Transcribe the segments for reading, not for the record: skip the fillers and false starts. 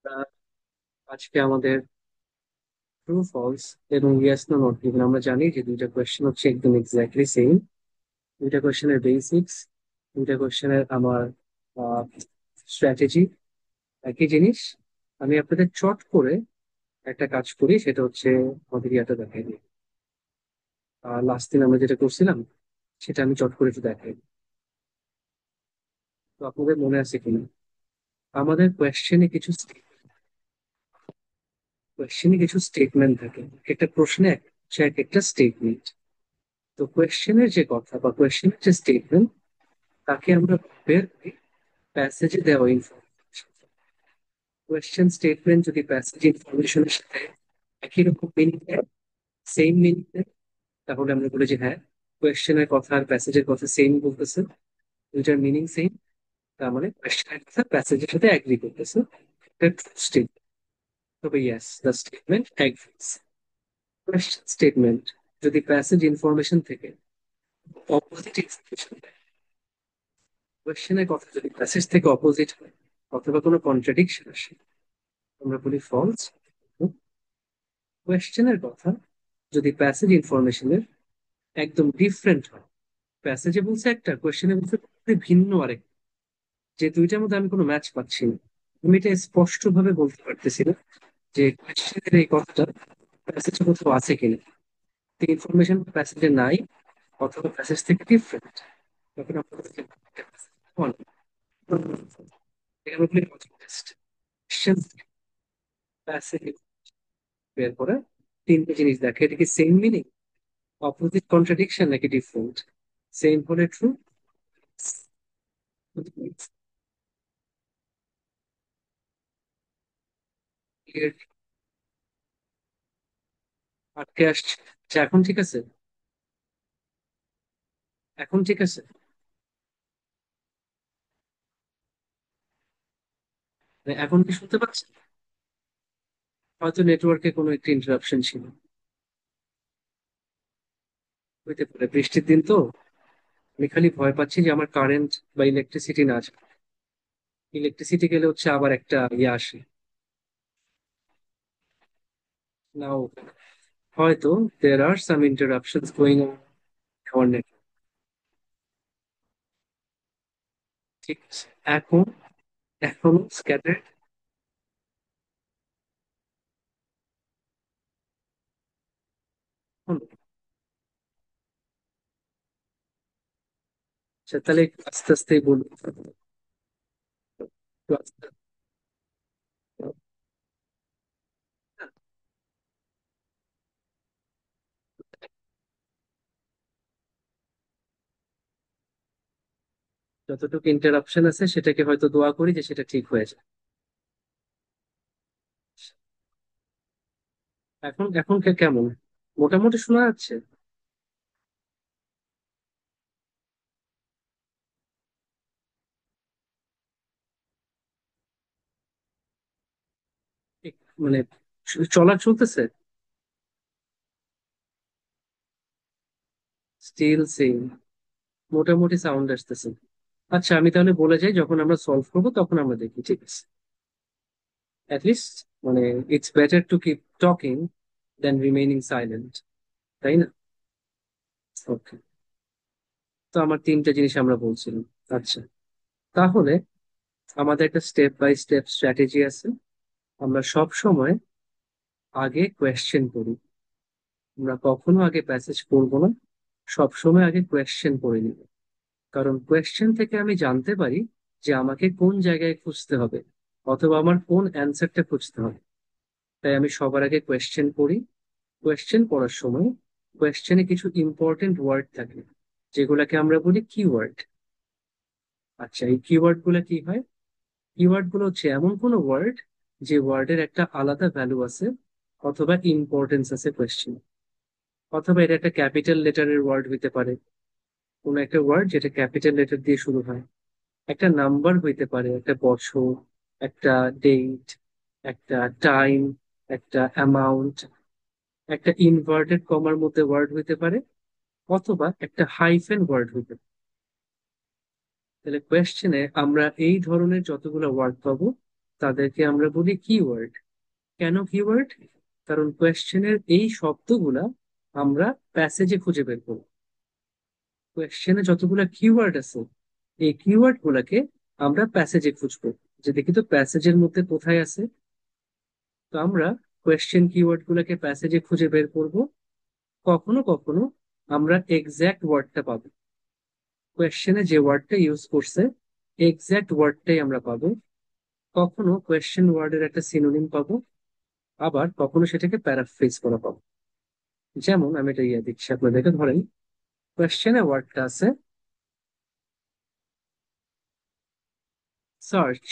আহ, আজকে আমাদের true false এবং ইয়েস নো নট গিভেন। আমরা জানি যে দুইটা কোয়েশ্চেন হচ্ছে একদম এক্স্যাক্টলি সেম। দুইটা কোয়েশ্চেনের বেসিক্স, দুইটা কোয়েশ্চেনের আমার স্ট্র্যাটেজি একই জিনিস। আমি আপনাদের চট করে একটা কাজ করি, সেটা হচ্ছে আমাদের ইয়াটা দেখাই দিই। লাস্ট দিন আমরা যেটা করছিলাম সেটা আমি চট করে একটু দেখাই। তো আপনাদের মনে আছে কিনা, আমাদের কোয়েশ্চেনে কিছু স্টেটমেন্ট থাকে। একটা প্রশ্নে হচ্ছে এক একটা স্টেটমেন্ট। তো কোয়েশ্চেনের যে কথা বা কোয়েশ্চেনের যে স্টেটমেন্ট, তাকে আমরা বের করি প্যাসেজে দেওয়া ইনফরমেশন। কোয়েশ্চেন স্টেটমেন্ট যদি প্যাসেজ ইনফরমেশনের সাথে একই রকম মিনিং দেয়, সেম মিনিং দেয়, তাহলে আমরা বলি যে হ্যাঁ, কোয়েশ্চেনের কথা আর প্যাসেজের কথা সেম বলতেছে, দুইটার মিনিং সেম। তার মানে কোয়েশ্চেনের কথা প্যাসেজের সাথে এগ্রি করতেছে, এটা ট্রু স্টেটমেন্ট। তবে yes, the statement agrees. Question statement যদি প্যাসেজ ইনফরমেশন থেকে অপোজিট ইনফরমেশন দেয়, কোয়েশ্চেনের কথা যদি প্যাসেজ থেকে অপোজিট হয় অথবা কোনো কন্ট্রাডিকশন আসে, আমরা বলি ফলস। কোয়েশ্চেনের কথা যদি প্যাসেজ ইনফরমেশনের একদম ডিফারেন্ট হয়, প্যাসেজে বলছে একটা, কোয়েশ্চেনে বলছে পুরোপুরি ভিন্ন আরেক, যে দুইটার মধ্যে আমি কোনো ম্যাচ পাচ্ছি না, আমি এটা স্পষ্ট ভাবে বলতে পারতেছি না যে কোয়েশ্চেনের এই কথাটা প্যাসেজে কোথাও আছে কিনা, ইনফরমেশন প্যাসেজে নাই অথবা প্যাসেজ থেকে ডিফারেন্ট, তখন আমরা বলতে প্যাসেজ বের করে তিনটে জিনিস দেখে, এটা কি সেম মিনিং, অপোজিট কন্ট্রাডিকশন নাকি ডিফারেন্ট। সেম হলে ট্রু, আটকে আসছে। আচ্ছা, এখন ঠিক আছে? এখন ঠিক আছে? মানে এখন কি শুনতে পাচ্ছেন? হয়তো নেটওয়ার্কে কোনো একটা ইন্টারাপশন ছিল, হইতে পারে, বৃষ্টির দিন তো। আমি খালি ভয় পাচ্ছি যে আমার কারেন্ট বা ইলেকট্রিসিটি না আসে। ইলেকট্রিসিটি গেলে হচ্ছে আবার একটা ইয়ে আসে, নাও হয়তো there are some interruptions going on in our net. ঠিক আছে, এখন এখনো স্ক্যাটার্ড। আচ্ছা, তাহলে একটু আস্তে আস্তেই বলুন, একটু আস্তে। যতটুকু ইন্টারাপশন আছে সেটাকে হয়তো দোয়া করি যে সেটা ঠিক হয়ে যায়। এখন এখন কেমন, মোটামুটি শোনা যাচ্ছে? মানে চলা চলতেছে, স্টিল সেম, মোটামুটি সাউন্ড আসতেছে। আচ্ছা, আমি তাহলে বলে যাই, যখন আমরা সলভ করবো তখন আমরা দেখি, ঠিক আছে? অ্যাটলিস্ট মানে it's better to keep talking than remaining silent, তাই না? ওকে, তো আমার তিনটা জিনিস আমরা বলছিলাম। আচ্ছা, তাহলে আমাদের একটা স্টেপ বাই স্টেপ স্ট্র্যাটেজি আছে। আমরা সব সময় আগে কোয়েশ্চেন করি, আমরা কখনো আগে প্যাসেজ পড়বো না, সব সময় আগে কোয়েশ্চেন পড়ে নিব। কারণ কোয়েশ্চেন থেকে আমি জানতে পারি যে আমাকে কোন জায়গায় খুঁজতে হবে অথবা আমার কোন অ্যান্সারটা খুঁজতে হবে। তাই আমি সবার আগে কোয়েশ্চেন পড়ি। কোয়েশ্চেন পড়ার সময় কোয়েশ্চেনে কিছু ইম্পর্টেন্ট ওয়ার্ড থাকে, যেগুলোকে আমরা বলি কিওয়ার্ড। আচ্ছা, এই কিওয়ার্ড গুলো কি হয়? কিওয়ার্ড গুলো হচ্ছে এমন কোনো ওয়ার্ড যে ওয়ার্ডের একটা আলাদা ভ্যালু আছে অথবা ইম্পর্টেন্স আছে কোয়েশ্চেন, অথবা এটা একটা ক্যাপিটাল লেটারের ওয়ার্ড হইতে পারে, কোনো একটা ওয়ার্ড যেটা ক্যাপিটাল লেটার দিয়ে শুরু হয়, একটা নাম্বার হইতে পারে, একটা বছর, একটা ডেট, একটা টাইম, একটা অ্যামাউন্ট, একটা ইনভার্টেড কমার মধ্যে ওয়ার্ড হইতে পারে, অথবা একটা হাইফেন ওয়ার্ড হইতে পারে। তাহলে কোয়েশ্চেনে আমরা এই ধরনের যতগুলো ওয়ার্ড পাবো, তাদেরকে আমরা বলি কিওয়ার্ড। কেন কিওয়ার্ড? কারণ কোয়েশ্চেনের এই শব্দগুলা আমরা প্যাসেজে খুঁজে বের করবো। কোয়েশ্চেনে যতগুলা কিওয়ার্ড আছে, এই কিওয়ার্ড গুলাকে আমরা প্যাসেজে খুঁজবো, যে দেখি তো প্যাসেজের মধ্যে কোথায় আছে। তো আমরা কোয়েশ্চেন কিওয়ার্ড গুলাকে প্যাসেজে খুঁজে বের করব। কখনো কখনো আমরা এক্সাক্ট ওয়ার্ডটা পাবো, কোয়েশ্চেনে যে ওয়ার্ডটা ইউজ করছে এক্সাক্ট ওয়ার্ডটাই আমরা পাবো। কখনো কোয়েশ্চেন ওয়ার্ডের একটা সিনোনিম পাবো, আবার কখনো সেটাকে প্যারাফ্রেজ করা পাবো। যেমন আমি এটা দিচ্ছি আপনাদেরকে, ধরেন কোয়েশ্চেনে ওয়ার্ডটা আছে সার্চ,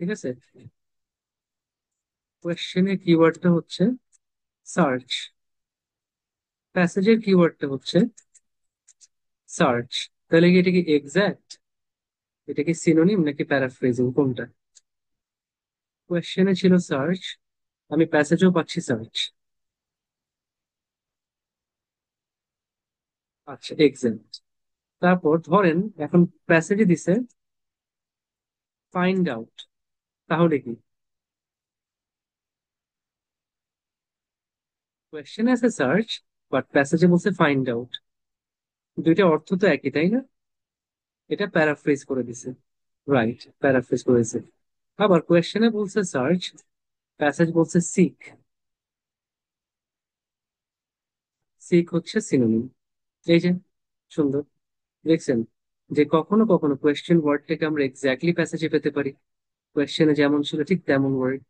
ঠিক আছে? কোয়েশ্চেনে কিওয়ার্ডটা হচ্ছে সার্চ, প্যাসেজের কিওয়ার্ডটা হচ্ছে সার্চ। তাহলে কি এটা কি এক্সাক্ট, এটা কি সিনোনিম নাকি প্যারাফ্রেজিং, কোনটা? কোয়েশ্চেনে ছিল সার্চ, আমি প্যাসেজেও পাচ্ছি সার্চ। আচ্ছা, এক্সাক্ট। তারপর ধরেন এখন প্যাসেজে দিছে ফাইন্ড আউট, তাহলে কি? কোয়েশ্চেনে আছে সার্চ, বাট প্যাসেজে বলছে ফাইন্ড আউট। দুইটা অর্থ তো একই, তাই না? এটা প্যারাফ্রেজ করে দিছে, রাইট, প্যারাফ্রেজ করেছে। আবার কোয়েশ্চেনে বলছে সার্চ, প্যাসেজ বলছে সিক। সিক হচ্ছে সিনোনিম। এই যে, সুন্দর, দেখছেন যে কখনো কখনো কোয়েশ্চেন ওয়ার্ডটাকে আমরা এক্স্যাক্টলি প্যাসেজে পেতে পারি, কোয়েশ্চেনে যেমন ছিল ঠিক তেমন ওয়ার্ড।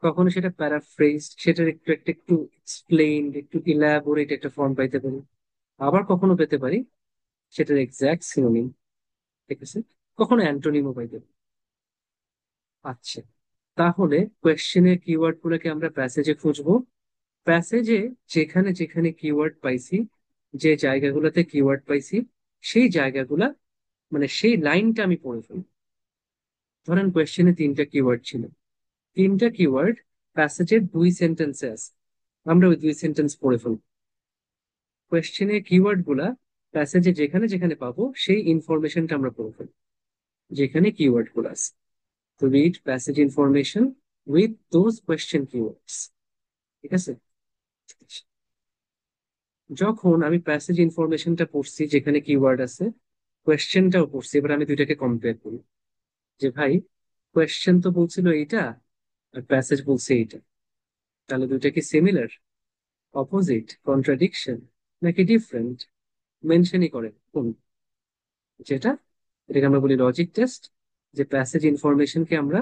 কখনো সেটা প্যারাফ্রেজড, সেটার একটু একটা একটু এক্সপ্লেইনড, একটু ইলাবোরেট একটা ফর্ম পাইতে পারি। আবার কখনো পেতে পারি সেটার এক্সাক্ট সিনোনিম, ঠিক আছে? কখনো অ্যান্টোনিমও পাইতে পারি। আচ্ছা, তাহলে কোয়েশ্চেনের কিওয়ার্ড গুলোকে আমরা প্যাসেজে খুঁজবো। প্যাসেজে যেখানে যেখানে কিওয়ার্ড পাইছি, যে জায়গাগুলোতে কিওয়ার্ড পাইছি, সেই জায়গাগুলা মানে সেই লাইনটা আমি পড়ে ফেলবো। ধরেন কোয়েশ্চেনে তিনটা কিওয়ার্ড ছিল, তিনটা কিওয়ার্ড প্যাসেজের দুই সেন্টেন্সে আছে, আমরা ওই দুই সেন্টেন্স পড়ে ফেলবো। কোয়েশ্চেনের কিওয়ার্ড গুলা প্যাসেজে যেখানে যেখানে পাবো সেই ইনফরমেশনটা আমরা পড়ে ফেলবো, যেখানে কিওয়ার্ড গুলো আছে। তো read passage information with those question keywords, ঠিক আছে? যখন আমি প্যাসেজ ইনফরমেশনটা পড়ছি যেখানে কিওয়ার্ড আছে, কোয়েশ্চেনটাও পড়ছি, এবার আমি দুইটাকে কম্পেয়ার করি যে ভাই, কোয়েশ্চেন তো বলছিল এইটা আর প্যাসেজ বলছে এইটা, তাহলে দুইটা কি সিমিলার, অপোজিট, কন্ট্রাডিকশন, নাকি ডিফারেন্ট? মেনশনই করে কোন, যেটা, এটাকে আমরা বলি লজিক টেস্ট। যে প্যাসেজ ইনফরমেশনকে আমরা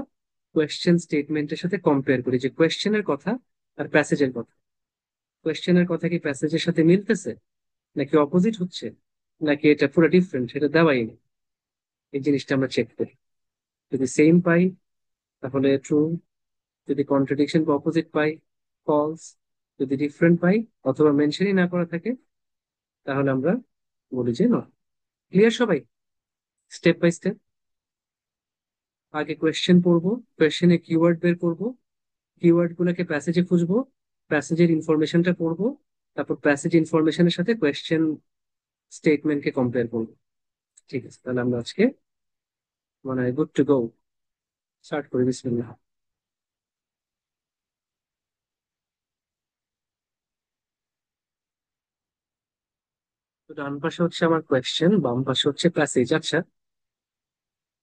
কোয়েশ্চেন স্টেটমেন্টের সাথে কম্পেয়ার করি, যে কোয়েশ্চেনের কথা আর প্যাসেজের কথা, কোয়েশ্চেনের কথা কি প্যাসেজের সাথে মিলতেছে নাকি অপোজিট হচ্ছে, নাকি এটা পুরো ডিফারেন্ট, সেটা দেওয়াই নেই। এই জিনিসটা আমরা চেক করি। যদি সেম পাই তাহলে ট্রু, যদি কন্ট্রাডিকশন বা অপোজিট পাই ফলস, যদি ডিফারেন্ট পাই অথবা মেনশনই না করা থাকে তাহলে আমরা বলি যে নয়। ক্লিয়ার সবাই? Step by step. আগে কোয়েশ্চেন পড়বো, কোয়েশ্চেনে কিওয়ার্ড বের করবো, কিওয়ার্ড গুলোকে প্যাসেজে খুঁজবো, প্যাসেজের ইনফরমেশনটা পড়বো, তারপর প্যাসেজ ইনফরমেশনের সাথে কোয়েশ্চেন স্টেটমেন্টকে কম্পেয়ার করবো। ঠিক আছে, তাহলে আমরা আজকে মানে গুড টু গো, স্টার্ট করি, বিসমিল্লাহ। তো ডান পাশে হচ্ছে আমার কোয়েশ্চেন, বাম পাশে হচ্ছে প্যাসেজ। আচ্ছা,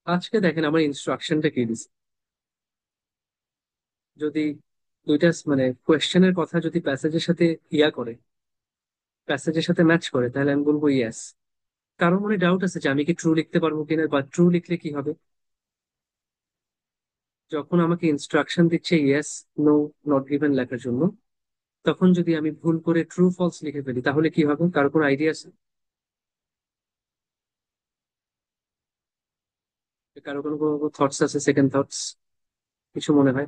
আজকে দেখেন আমার ইনস্ট্রাকশনটা কি দিচ্ছে। যদি দুইটা মানে কোয়েশ্চেনের কথা যদি প্যাসেজের সাথে ইয়া করে, প্যাসেজের সাথে ম্যাচ করে, তাহলে আমি বলবো ইয়েস। কারো মনে ডাউট আছে যে আমি কি ট্রু লিখতে পারবো কিনা, বা ট্রু লিখলে কি হবে? যখন আমাকে ইনস্ট্রাকশন দিচ্ছে ইয়েস, নো, নট গিভেন লেখার জন্য, তখন যদি আমি ভুল করে ট্রু ফলস লিখে ফেলি তাহলে কি হবে? কারো কোনো আইডিয়া আছে? কারো কোনো কোনো থটস আছে, সেকেন্ড থটস, কিছু মনে হয়?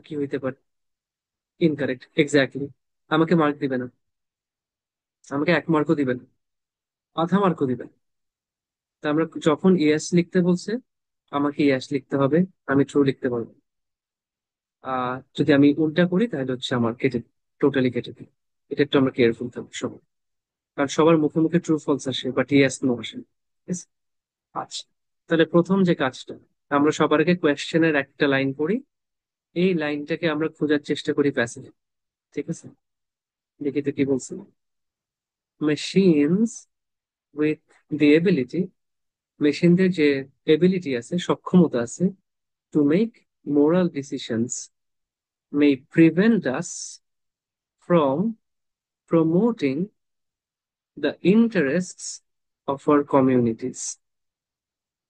কি হইতে পারে? Incorrect, exactly. আমাকে মার্ক দিবে না, আমাকে এক মার্কও দিবে না, আধা মার্কও দিবে না। তা আমরা যখন ইয়েস লিখতে বলছে আমাকে ইয়েস লিখতে হবে, আমি ট্রু লিখতে পারবো। যদি আমি উল্টা করি তাহলে হচ্ছে আমার কেটে, টোটালি কেটে দিই। এটা একটু আমরা কেয়ারফুল থাকবো সবাই, কারণ সবার মুখে মুখে ট্রু ফলস আসে বাট ইয়েস নো আসে। Yes? আচ্ছা, তাহলে প্রথম যে কাজটা, আমরা সবার আগে কোয়েশ্চেনের একটা লাইন পড়ি, এই লাইনটাকে আমরা খোঁজার চেষ্টা করি প্যাসেজে। ঠিক আছে, দেখি তো কি বলছি। মেশিনস উইথ দি এবিলিটি, মেশিনদের যে এবিলিটি আছে, সক্ষমতা আছে, to make moral decisions may prevent us from promoting the interests of our communities.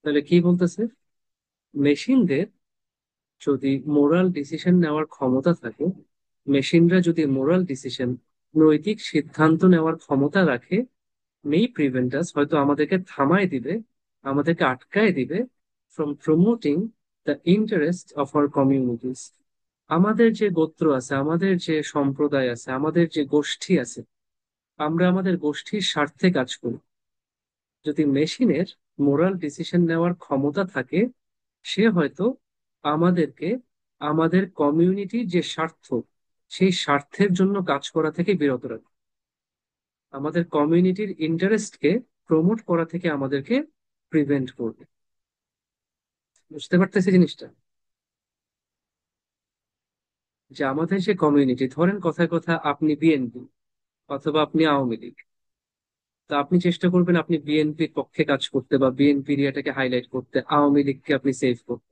তাহলে কি বলতেছে, মেশিনদের যদি মোরাল ডিসিশন নেওয়ার ক্ষমতা থাকে, মেশিনরা যদি মোরাল ডিসিশন, নৈতিক সিদ্ধান্ত নেওয়ার ক্ষমতা রাখে, মেই প্রিভেন্ট আস, হয়তো আমাদেরকে থামায় দিবে, আমাদেরকে আটকায় দিবে, from promoting the interest of our communities. আমাদের যে গোত্র আছে, আমাদের যে সম্প্রদায় আছে, আমাদের যে গোষ্ঠী আছে, আমরা আমাদের গোষ্ঠীর স্বার্থে কাজ করি। যদি মেশিনের মোরাল ডিসিশন নেওয়ার ক্ষমতা থাকে, সে হয়তো আমাদেরকে আমাদের কমিউনিটির যে স্বার্থ, সেই স্বার্থের জন্য কাজ করা থেকে বিরত রাখে, আমাদের কমিউনিটির ইন্টারেস্টকে প্রমোট করা থেকে আমাদেরকে প্রিভেন্ট করবে। বুঝতে পারতেছি জিনিসটা? যে আমাদের যে কমিউনিটি, ধরেন কথায় কথা আপনি বিএনপি অথবা আপনি আওয়ামী লীগ, তো আপনি চেষ্টা করবেন আপনি বিএনপির পক্ষে কাজ করতে বা বিএনপি এরিয়াটাকে হাইলাইট করতে, আওয়ামী লীগকে আপনি সেভ করতে।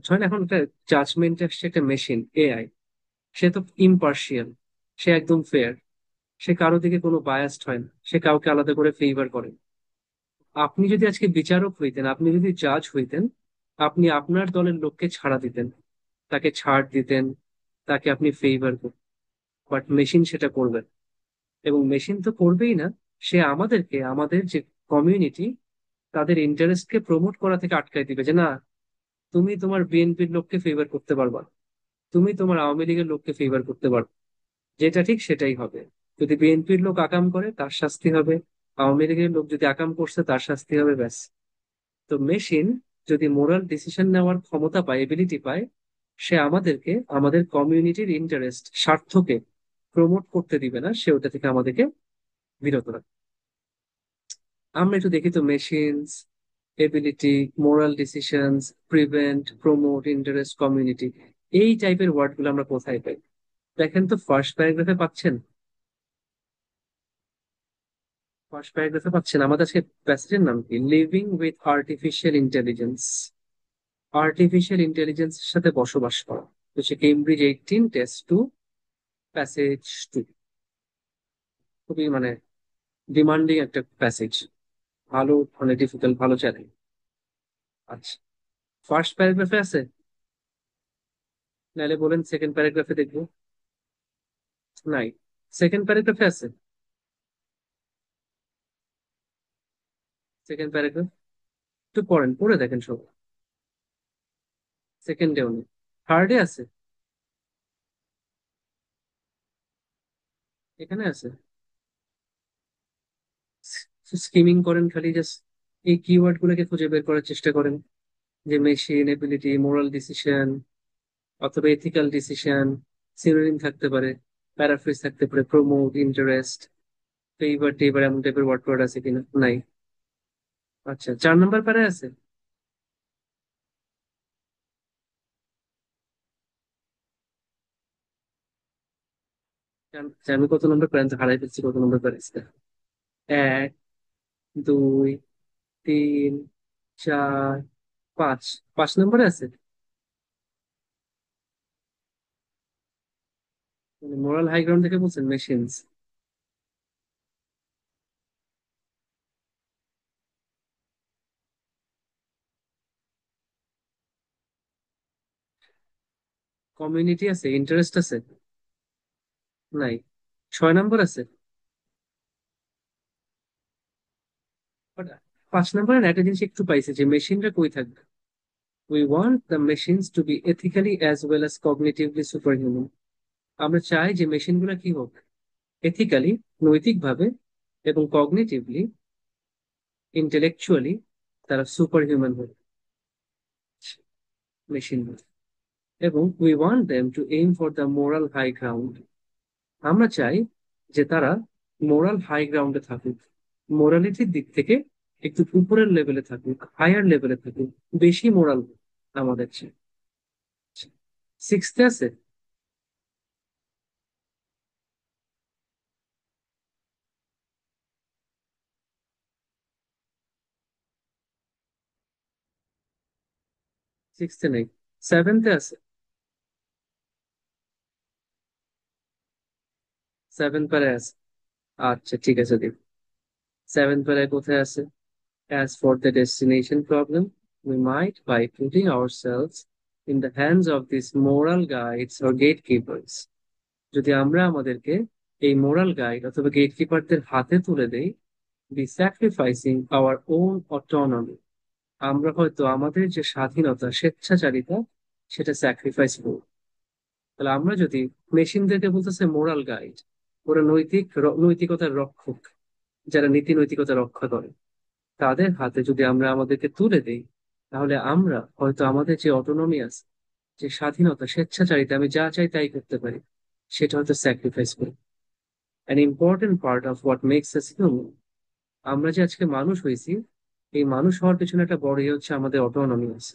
ধরেন এখন একটা জাজমেন্ট আসছে, একটা মেশিন এআই, সে তো ইম্পার্শিয়াল, সে একদম ফেয়ার, সে কারো দিকে কোনো বায়াসড হয় না, সে কাউকে আলাদা করে ফেভার করে না। আপনি যদি আজকে বিচারক হইতেন, আপনি যদি জাজ হইতেন, আপনি আপনার দলের লোককে ছাড়া দিতেন, তাকে ছাড় দিতেন, তাকে আপনি ফেভার করতেন। বাট মেশিন সেটা করবে না। এবং মেশিন তো করবেই না, সে আমাদেরকে, আমাদের যে কমিউনিটি, তাদের ইন্টারেস্টকে প্রমোট করা থেকে আটকাই দিবে, যে না, তুমি তোমার বিএনপির লোককে ফেভার করতে পারবা না, তুমি তোমার আওয়ামী লীগের লোককে ফেভার করতে পারবে, যেটা ঠিক সেটাই হবে। যদি বিএনপির লোক আকাম করে তার শাস্তি হবে, আওয়ামী লীগের লোক যদি আকাম করছে তার শাস্তি হবে, ব্যাস। তো মেশিন যদি মোরাল ডিসিশন নেওয়ার ক্ষমতা পায়, এবিলিটি পায়, সে আমাদেরকে আমাদের কমিউনিটির ইন্টারেস্ট, স্বার্থকে প্রমোট করতে দিবে না, সে ওটা থেকে আমাদেরকে বিরত রাখবে। আমরা একটু দেখি তো, machines, ability, moral decisions, prevent, promote, interest, community, এই টাইপের ওয়ার্ড গুলো আমরা কোথায় পাই? দেখেন তো ফার্স্ট প্যারাগ্রাফে পাচ্ছেন? ফার্স্ট প্যারাগ্রাফে পাচ্ছেন? আমাদের আজকে প্যাসেজের নাম কি? Living with artificial intelligence. Artificial ইন্টেলিজেন্সের সাথে বসবাস করা, তো সে কেমব্রিজ 18 টেস্ট টু, প্যাসেজ 2। খুবই মানে ডিমান্ডিং একটা প্যাসেজ, ভালো মানে ডিফিকাল্ট, ভালো চ্যালেঞ্জ। আচ্ছা, ফার্স্ট প্যারাগ্রাফে আছে? নাহলে বলেন সেকেন্ড প্যারাগ্রাফে দেখবো। নাই, সেকেন্ড প্যারাগ্রাফে আছে? সেকেন্ড প্যারাগ্রাফ একটু পড়েন, পড়ে দেখেন সব। সেকেন্ডেও নেই, থার্ডে আছে? এখানে আছে? স্কিমিং করেন খালি, জাস্ট এই কিওয়ার্ড গুলোকে খুঁজে বের করার চেষ্টা করেন, যে মেশিন, এবিলিটি, মোরাল ডিসিশন অথবা এথিক্যাল ডিসিশন, সিনোনিম থাকতে পারে, প্যারাফ্রেজ থাকতে পারে, প্রমোট, ইন্টারেস্ট, ফেভার টেভার, এমন টাইপের ওয়ার্ড ওয়ার্ড আছে কিনা? নাই। আচ্ছা, 4 নম্বর প্যারায় আছে? আচ্ছা, আমি কত নম্বর প্যারা হারাই ফেলছি, কত নম্বর প্যারা আছে? 1, 2, 3, 4, 5, 5 নম্বরে আছে। মানে মোরাল হাই গ্রাউন্ড থেকে বলছেন মেশিনস? কমিউনিটি আছে, ইন্টারেস্ট আছে? নাই। 6 নম্বর আছে? বাট 5 নম্বরে না, একটা জিনিস একটু পাইছে, যে মেশিনরা কই থাকবে। We want the machines to be ethically as well as cognitively superhuman. আমরা চাই যে মেশিনগুলো কি হোক, এথিক্যালি, নৈতিকভাবে, এবং কগনিটিভলি, ইন্টেলেকচুয়ালি, তারা সুপার হিউম্যান হোক, মেশিন। এবং we want them to aim for the moral high ground. আমরা চাই যে তারা মোরাল হাই গ্রাউন্ডে থাকুক, মোরালিটির দিক থেকে একটু উপরের লেভেলে থাকুক, হায়ার লেভেলে থাকুক, বেশি মোরাল আমাদের চেয়ে। সিক্সথে আছে? সিক্সথে নেই? সেভেন্থে আছে? সেভেন পারে আছে? আচ্ছা ঠিক আছে, দেখ। সেভেন পারে কোথায় আছে? As for the destination problem, we might, by putting ourselves in the hands of these moral guides or gatekeepers, যদি আমরা আমাদেরকে এই মোরাল গাইড অথবা গেটকিপারদের হাতে তুলে দেই, be sacrificing our own autonomy, আমরা হয়তো আমাদের যে স্বাধীনতা, স্বেচ্ছাচারিতা, সেটা স্যাক্রিফাইস করব। তাহলে আমরা যদি মেশিনদেরকে বলতেছে মোরাল গাইড, ওরা নৈতিকতার রক্ষক, যারা নীতি নৈতিকতা রক্ষা করে, তাদের হাতে যদি আমরা আমাদেরকে তুলে দেই, তাহলে আমরা হয়তো আমাদের যে অটোনমি আছে, যে স্বাধীনতা, স্বেচ্ছাচারিতা, আমি যা চাই তাই করতে পারি, সেটা হয়তো স্যাক্রিফাইস করি। An important part of what makes us human, আমরা যে আজকে মানুষ হয়েছি, এই মানুষ হওয়ার পেছনে একটা বড় হচ্ছে আমাদের অটোনমি আছে।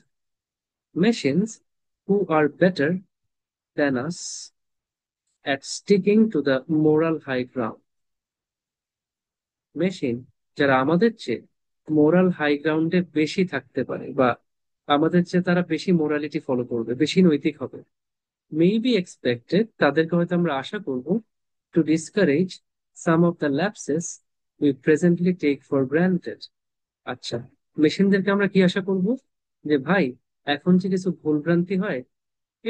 Machines who are better than us at sticking to the moral high ground. Machine যারা আমাদের চেয়ে মোরাল হাই গ্রাউন্ডে বেশি থাকতে পারে, বা আমাদের চেয়ে তারা বেশি মোরালিটি ফলো করবে, বেশি নৈতিক হবে, মে বি এক্সপেক্টেড, তাদেরকে হয়তো আমরা আশা করব, to discourage some of the lapses we presently take for granted. আচ্ছা, মেশিনদেরকে আমরা কি আশা করব? যে ভাই, এখন যে কিছু ভুলভ্রান্তি হয়,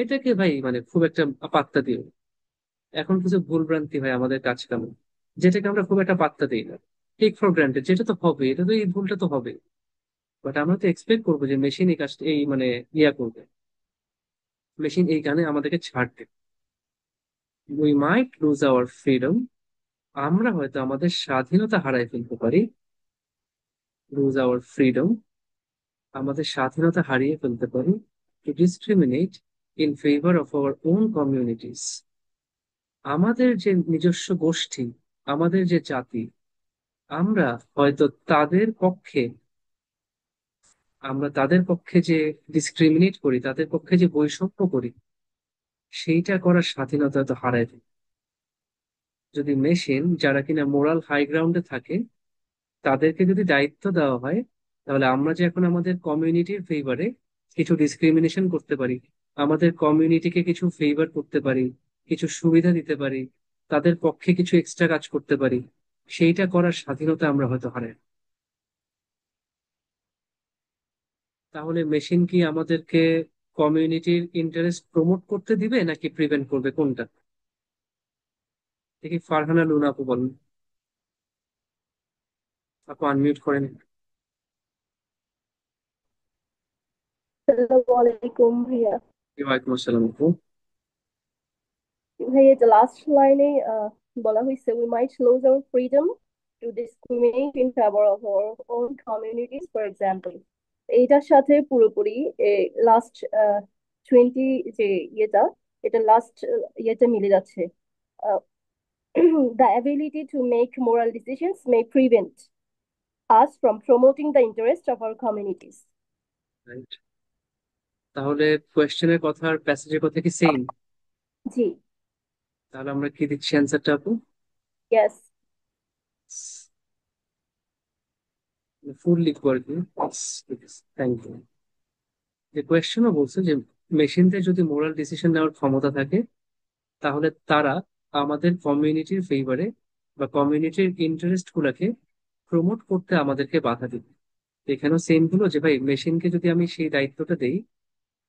এটাকে ভাই মানে খুব একটা পাত্তা দিও না। এখন কিছু ভুলভ্রান্তি হয় আমাদের কাজ কামে, যেটাকে আমরা খুব একটা পাত্তা দিই না, টেক ফর গ্রান্টেড, যেটা তো হবে, এটা তো, এই ভুলটা তো হবে। বাট আমরা তো এক্সপেক্ট করবো যে মেশিন এই কাজটা, এই মানে ইয়া করবে, মেশিন এই গানে আমাদেরকে ছাড় দেবে। We might lose our freedom, আমরা হয়তো আমাদের স্বাধীনতা হারাই ফেলতে পারি। লুজ আওয়ার ফ্রিডম, আমাদের স্বাধীনতা হারিয়ে ফেলতে পারি, to discriminate in favour of our own communities, আমাদের যে নিজস্ব গোষ্ঠী, আমাদের যে জাতি, আমরা হয়তো তাদের পক্ষে, আমরা তাদের পক্ষে যে ডিসক্রিমিনেট করি, তাদের পক্ষে যে বৈষম্য করি, সেইটা করার স্বাধীনতা তো হারায় ফেলি। যদি মেশিন যারা কিনা মোরাল হাই গ্রাউন্ডে থাকে, তাদেরকে যদি দায়িত্ব দেওয়া হয়, তাহলে আমরা যে এখন আমাদের কমিউনিটির ফেভারে কিছু ডিসক্রিমিনেশন করতে পারি, আমাদের কমিউনিটিকে কিছু ফেভার করতে পারি, কিছু সুবিধা দিতে পারি, তাদের পক্ষে কিছু এক্সট্রা কাজ করতে পারি, সেইটা করার স্বাধীনতা আমরা হয়তো হারাই। তাহলে মেশিন কি আমাদেরকে কমিউনিটির ইন্টারেস্ট প্রমোট করতে দিবে নাকি প্রিভেন্ট করবে, কোনটা? দেখি ফারহানা লুনা আপু বলেন। আপু আনমিউট করেন। আসসালামু আলাইকুম ভাইয়া। ওয়ালাইকুম আসসালাম আপু। ভাইয়া, the last লাইনে বলা হয়েছে we might lose our freedom to discriminate in favor of our own communities, for example. এইটার সাথে পুরোপুরি লাস্ট 20 যে ইয়েটা, এটা লাস্ট ইয়েতে মিলে যাচ্ছে। আহ, the ability to make moral decisions may prevent us from promoting the interest of our communities. Right. তাহলে কোয়েশ্চেনের কথা আর প্যাসেজের কথা কি সেম? জি। তাহলে আমরা কি দিচ্ছি অ্যান্সারটা আপু? Yes. ফুল লিখবো আর কি। Thank you. যে কোয়েশ্চেনও বলছে যে মেশিনদের যদি মোরাল ডিসিশন নেওয়ার ক্ষমতা থাকে, তাহলে তারা আমাদের কমিউনিটির ফেভারে বা কমিউনিটির ইন্টারেস্ট গুলাকে প্রমোট করতে আমাদেরকে বাধা দিবে। এখানেও সেম হলো যে ভাই, মেশিনকে যদি আমি সেই দায়িত্বটা দেই,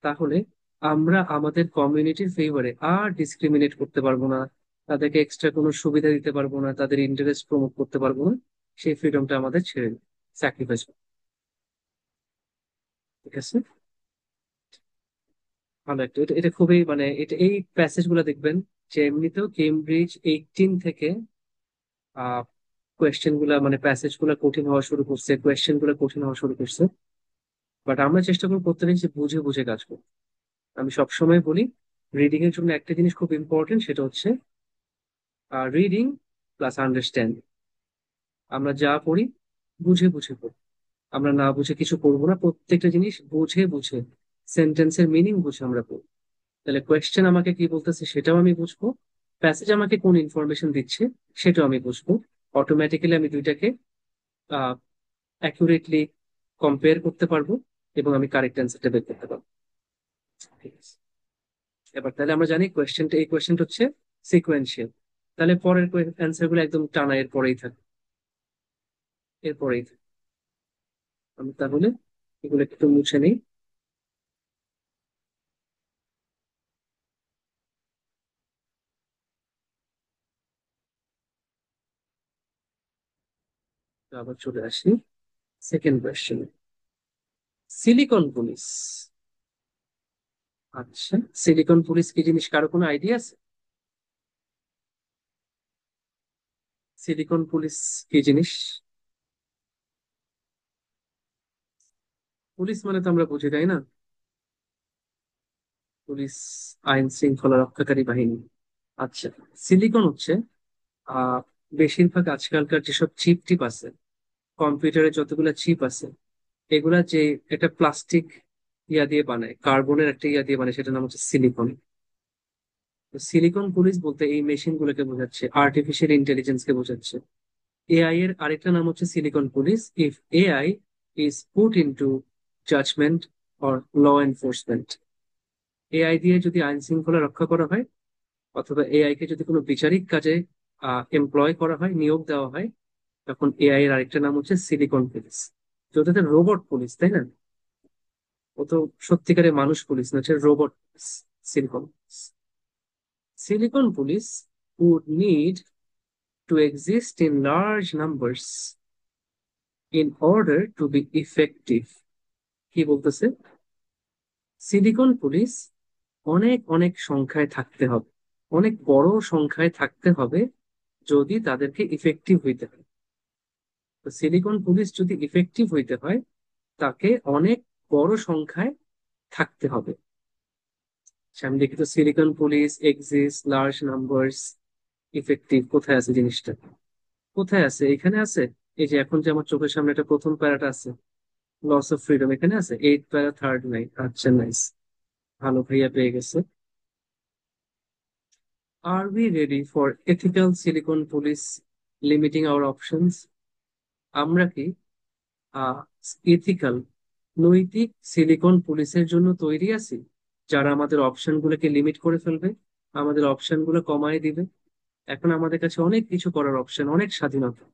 তাহলে আমরা আমাদের কমিউনিটির ফেভারে আর ডিসক্রিমিনেট করতে পারবো না, তাদেরকে এক্সট্রা কোনো সুবিধা দিতে পারবো না, তাদের ইন্টারেস্ট প্রমোট করতে পারবো না, সেই ফ্রিডমটা আমাদের ছেড়ে স্যাক্রিফাইস। ঠিক আছে, ভালো একটা, এটা এটা খুবই মানে, এটা এই প্যাসেজ গুলো দেখবেন যে এমনিতেও কেমব্রিজ 18 থেকে আহ কোয়েশ্চেন গুলা মানে প্যাসেজ গুলা কঠিন হওয়া শুরু করছে, কোয়েশ্চেন গুলা কঠিন হওয়া শুরু করছে। বাট আমরা চেষ্টা করবো প্রত্যেকদিন যে বুঝে বুঝে কাজ করবো। আমি সবসময় বলি, রিডিং এর জন্য একটা জিনিস খুব ইম্পর্টেন্ট, সেটা হচ্ছে রিডিং প্লাস আন্ডারস্ট্যান্ডিং। আমরা যা পড়ি বুঝে বুঝে পড়ি। আমরা না বুঝে কিছু করবো না, প্রত্যেকটা জিনিস বুঝে বুঝে, সেন্টেন্সের মিনিং বুঝে আমরা পড়বো। তাহলে কোয়েশ্চেন আমাকে কি বলতেছে সেটাও আমি বুঝবো, প্যাসেজ আমাকে কোন ইনফরমেশন দিচ্ছে সেটাও আমি বুঝবো। অটোমেটিক্যালি আমি দুইটাকে অ্যাকুরেটলি কম্পেয়ার করতে পারবো, এবং আমি কারেক্ট অ্যান্সারটা বের করতে পারবো। ঠিক আছে, এবার তাহলে আমরা জানি কোয়েশ্চেনটা, এই কোয়েশ্চেনটা হচ্ছে সিকোয়েন্সিয়াল। তাহলে পরের অ্যান্সার গুলো একদম টানা এরপরেই থাকে, এরপরেই থাকে। আমি তাহলে এগুলো একটু মুছে নিই, তো আবার চলে আসি সেকেন্ড কোয়েশ্চেন। Silicon police. আচ্ছা, সিলিকন পুলিশ কি জিনিস, কারো কোনো আইডিয়া আছে? সিলিকন পুলিশ কি জিনিস? পুলিশ মানে তো আমরা বুঝি, তাই না? পুলিশ আইন শৃঙ্খলা রক্ষাকারী বাহিনী। আচ্ছা, সিলিকন হচ্ছে আহ বেশিরভাগ আজকালকার যেসব চিপ টিপ আছে, কম্পিউটারে যতগুলা চিপ আছে, এগুলা যে একটা প্লাস্টিক ইয়া দিয়ে বানায়, কার্বনের একটা ইয়া দিয়ে বানায়, সেটার নাম হচ্ছে সিলিকন। তো সিলিকন পুলিশ বলতে এই মেশিন গুলোকে বোঝাচ্ছে, আর্টিফিশিয়াল ইন্টেলিজেন্স কে বোঝাচ্ছে। এআই এর আরেকটা নাম হচ্ছে silicon police, if AI is put into judgement or law enforcement. AI দিয়ে যদি আইন শৃঙ্খলা রক্ষা করা হয়, অথবা এআই কে যদি কোনো বিচারিক কাজে এমপ্লয় করা হয়, নিয়োগ দেওয়া হয়, তখন এআই এর আরেকটা নাম হচ্ছে সিলিকন পুলিশ। তো ওটাতে রোবট পুলিশ, তাই না? ও তো সত্যিকারের মানুষ পুলিশ না, হচ্ছে robot silicon. Silicon police would need to exist in large numbers in order to be effective. কি বলতেছে? সিলিকন পুলিশ অনেক অনেক সংখ্যায় থাকতে হবে, অনেক বড় সংখ্যায় থাকতে হবে যদি তাদেরকে ইফেক্টিভ হইতে হয়। তো সিলিকন পুলিশ যদি ইফেক্টিভ হইতে হয়, তাকে অনেক বড় সংখ্যায় থাকতে হবে। সামনে লিখিত silicon police exist large numbers, effective, কোথায় আছে জিনিসটা? কোথায় আছে? এখানে আছে। এই যে এখন যে আমার চোখের সামনে একটা প্রথম প্যারাটা আছে, লস অফ ফ্রিডম, এখানে আছে এইট প্যারা থার্ড লাইন। আচ্ছা, নাইস, ভালো, ভাইয়া পেয়ে গেছে। Are we ready for ethical silicon police limiting our options? আমরা কি এথিক্যাল, নৈতিক সিলিকন পুলিশের জন্য তৈরি আছি, যারা আমাদের অপশন গুলোকে লিমিট করে ফেলবে, আমাদের অপশন গুলো কমায় দিবে? এখন আমাদের কাছে অনেক কিছু করার অপশন, অনেক স্বাধীনতা,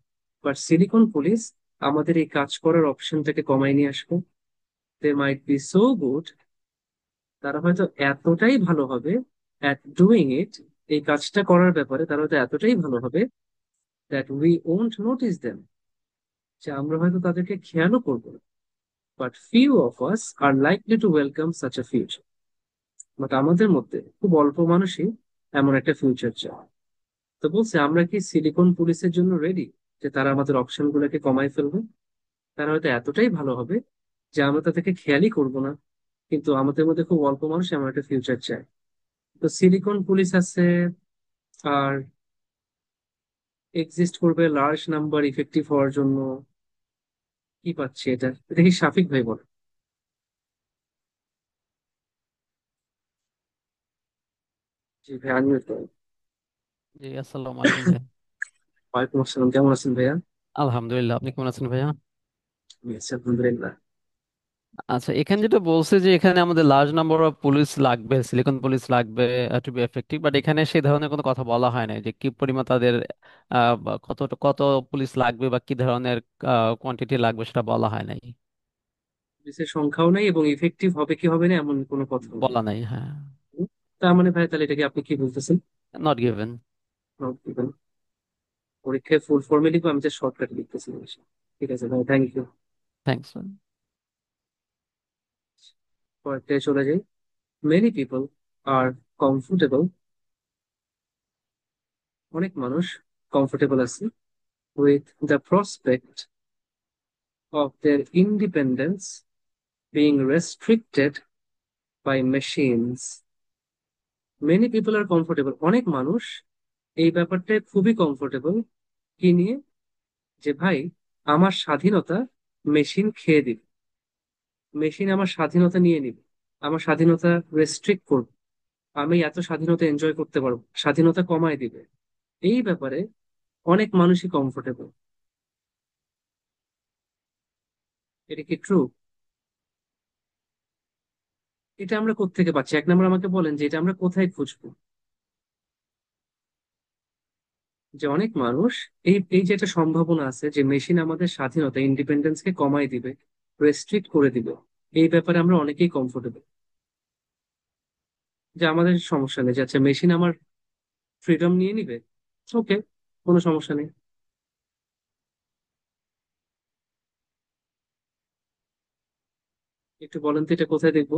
বাট সিলিকন পুলিশ আমাদের এই কাজ করার অপশনটাকে কমায় নিয়ে আসবে। দে মাইট বি সো গুড, তারা হয়তো এতটাই ভালো হবে অ্যাট ডুইং ইট, এই কাজটা করার ব্যাপারে তারা হয়তো এতটাই ভালো হবে, that we won't notice them, যে আমরা হয়তো তাদেরকে খেয়ালও করবো না। But few of us are likely to welcome such a future. But আমাদের মধ্যে খুব অল্প মানুষই এমন একটা ফিউচার চায়। তো বলছে, আমরা কি সিলিকন পুলিশের জন্য রেডি, যে তারা আমাদের অপশন গুলোকে কমায় ফেলবে? তারা হয়তো এতটাই ভালো হবে যে আমরা তাদেরকে খেয়ালই করবো না, কিন্তু আমাদের মধ্যে খুব অল্প মানুষ এমন একটা ফিউচার চায়। তো সিলিকন পুলিশ আছে, আর এক্সিস্ট করবে লার্জ নাম্বার ইফেক্টিভ হওয়ার জন্য। কি পাচ্ছি এটা, এটা কি সাফিক ভাই বলে? জি ভাই, আনমিউট করেন। জি, আসসালামু আলাইকুম ভাইয়া। ওয়ালাইকুম আসসালাম, কেমন আছেন ভাইয়া? আলহামদুলিল্লাহ, আপনি কেমন আছেন ভাইয়া? আমি আছি আলহামদুলিল্লাহ। আচ্ছা, এখানে যেটা বলছে যে এখানে আমাদের লার্জ নাম্বার অফ পুলিশ লাগবে, সিলিকন পুলিশ লাগবে টু বি এফেক্টিভ, বাট এখানে সেই ধরনের কোনো কথা বলা হয় না যে কি পরিমাণ তাদের বা কত কত পুলিশ লাগবে বা কি ধরনের কোয়ান্টিটি লাগবে সেটা বলা হয় নাই। পুলিশের সংখ্যাও নাই, এবং ইফেক্টিভ হবে কি হবে না এমন কোনো কথাও নেই। বলা নাই, হ্যাঁ। তার মানে ভাই তাহলে এটাকে আপনি কি বলতেছেন? Not given. Not given। পরীক্ষায় ফুল ফর্মে লিখবো, আমি যে শর্টকাট লিখতেছি। ঠিক আছে ভাই, থ্যাংক ইউ। থ্যাংকস। পরেরটায় চলে যাই। মেনি পিপল আর কমফোর্টেবল, অনেক মানুষ কমফোর্টেবল আছে with the prospect of their independence being restricted by machines. Many people are comfortable, অনেক মানুষ এই ব্যাপারটা খুবই কমফোর্টেবল। কি নিয়ে? যে ভাই, আমার স্বাধীনতা মেশিন খেয়ে দিবে, মেশিন আমার স্বাধীনতা নিয়ে নিবে, আমার স্বাধীনতা রেস্ট্রিক্ট করবে, আমি এত স্বাধীনতা এনজয় করতে পারবো, স্বাধীনতা কমায় দিবে। এই ব্যাপারে অনেক মানুষই কমফোর্টেবল। এটা কি ট্রু? এটা আমরা কোত্থেকে পাচ্ছি? এক নম্বর আমাকে বলেন যে এটা আমরা কোথায় খুঁজবো, যে অনেক মানুষ এই এই যে একটা সম্ভাবনা আছে যে মেশিন আমাদের স্বাধীনতা ইন্ডিপেন্ডেন্স কে কমায় দিবে, রেস্ট্রিক্ট করে দিবে, এই ব্যাপারে আমরা অনেকেই কমফোর্টেবল। যে আমাদের সমস্যা নেই, যে আচ্ছা মেশিন আমার ফ্রিডম নিয়ে নিবে, ওকে, কোনো সমস্যা নেই। একটু বলেন তো এটা কোথায় দেখবো?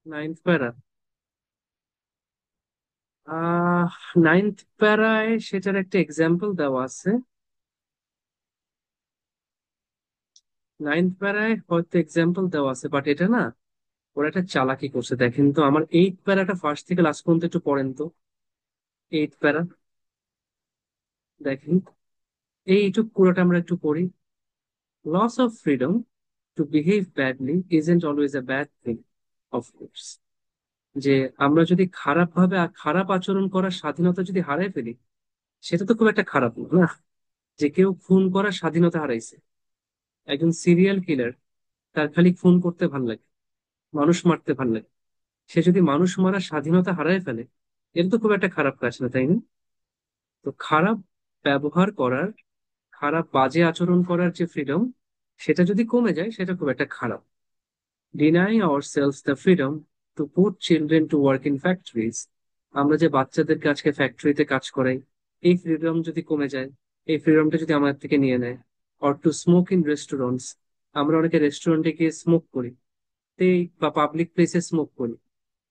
নাইন্থ প্যারা? আহ নাইন্থ প্যারায় সেটার একটা এক্সাম্পল দেওয়া আছে। নাইন্থ প্যারায় হয়তো এক্সাম্পল দেওয়া আছে, বাট এটা না, ওরা একটা চালাকি করছে। দেখেন তো আমার এইট প্যারাটা ফার্স্ট থেকে লাস্ট পর্যন্ত একটু পড়েন তো। এইট প্যারা দেখেন, এইটুক পুরোটা আমরা একটু পড়ি। Loss of freedom to behave badly isn't always a bad thing, of course. যে আমরা যদি খারাপ ভাবে খারাপ আচরণ করার স্বাধীনতা যদি হারাই ফেলি, সেটা তো খুব একটা খারাপ না, না? যে কেউ খুন করার স্বাধীনতা হারাইছে, একজন সিরিয়াল কিলার, তার খালি খুন করতে ভাল লাগে, মানুষ মারতে ভাল লাগে, সে যদি মানুষ মারার স্বাধীনতা হারায় ফেলে, এটা তো খুব একটা খারাপ কাজ না, তাই না? তো খারাপ ব্যবহার করার, খারাপ বাজে আচরণ করার যে ফ্রিডম, সেটা যদি কমে যায় সেটা খুব একটা খারাপ। Denying ourselves the freedom to put children to work in factories, আমরা যে বাচ্চাদেরকে আজকে ফ্যাক্টরিতে কাজ করাই, এই ফ্রিডম যদি কমে যায়, এই ফ্রিডমটা যদি আমাদের থেকে নিয়ে নেয়। Or to smoke in restaurants, আমরা অনেকে রেস্টুরেন্টে গিয়ে স্মোক করি, এই বা পাবলিক প্লেসে স্মোক করি,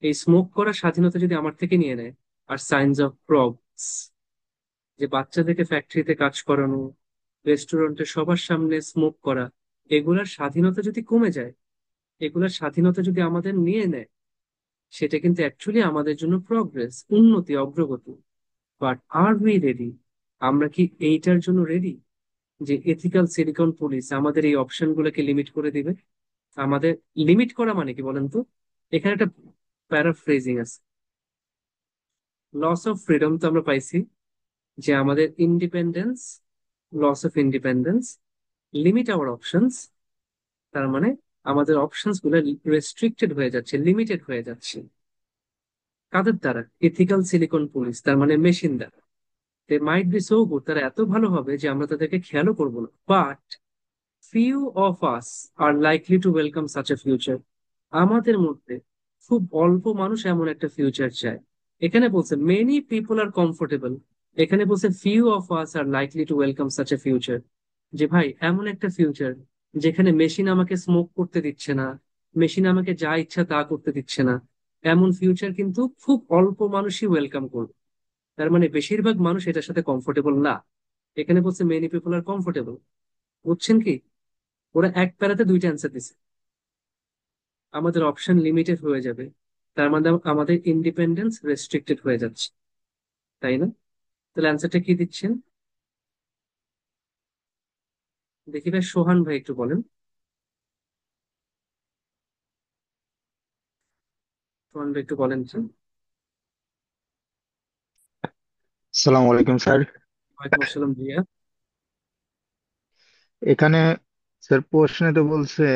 এই স্মোক করার স্বাধীনতা যদি আমার থেকে নিয়ে নেয়। আর সাইন্স অফ প্রগস, যে বাচ্চাদেরকে ফ্যাক্টরিতে কাজ করানো, রেস্টুরেন্টে সবার সামনে স্মোক করা, এগুলার স্বাধীনতা যদি কমে যায়, এগুলার স্বাধীনতা যদি আমাদের নিয়ে নেয়, সেটা কিন্তু অ্যাকচুয়ালি আমাদের জন্য প্রগ্রেস, উন্নতি, অগ্রগতি। But are we ready? আমরা কি এইটার জন্য রেডি যে এথিক্যাল সিলিকন পুলিশ আমাদের এই অপশন গুলোকে লিমিট করে দিবে? আমাদের লিমিট করা মানে কি বলেন তো? এখানে একটা প্যারাফ্রেজিং আছে। লস অফ ফ্রিডম তো আমরা পাইছি, যে আমাদের independence, loss of independence, limit our options, তার মানে আমাদের অপশনস গুলো রেস্ট্রিক্টেড হয়ে যাচ্ছে, লিমিটেড হয়ে যাচ্ছে। কাদের দ্বারা? এথিক্যাল সিলিকন পুলিশ, তার মানে মেশিন দ্বারা। দে মাইট বি সো গুড, তারা এত ভালো হবে যে আমরা তাদেরকে খেয়ালও করবো না। But few of us are likely to welcome such a future, আমাদের মধ্যে খুব অল্প মানুষ এমন একটা ফিউচার চায়। এখানে বলছে মেনি পিপল আর কমফোর্টেবল, এখানে বলছে few of us are likely to welcome such a future. যে ভাই এমন একটা ফিউচার যেখানে মেশিন আমাকে স্মোক করতে দিচ্ছে না, মেশিন আমাকে যা ইচ্ছা তা করতে দিচ্ছে না, এমন ফিউচার কিন্তু খুব অল্প মানুষই ওয়েলকাম করবে। তার মানে বেশিরভাগ মানুষ এটার সাথে কমফোর্টেবল না। এখানে বলছে মেনি পিপল আর কমফোর্টেবল, বুঝছেন কি? ওরা এক প্যারাতে দুইটা অ্যান্সার দিছে। আমাদের অপশন লিমিটেড হয়ে যাবে, তার মানে আমাদের ইন্ডিপেন্ডেন্স রেস্ট্রিক্টেড হয়ে যাচ্ছে, তাই না? তাহলে অ্যান্সারটা কি দিচ্ছেন দেখি ভাই, সোহান ভাই একটু বলেন। সোহান ভাই একটু বলেন তো। আসসালামু আলাইকুম স্যার। ওয়ালাইকুম আসসালাম ভাইয়া। এখানে স্যার প্রশ্নে তো বলছে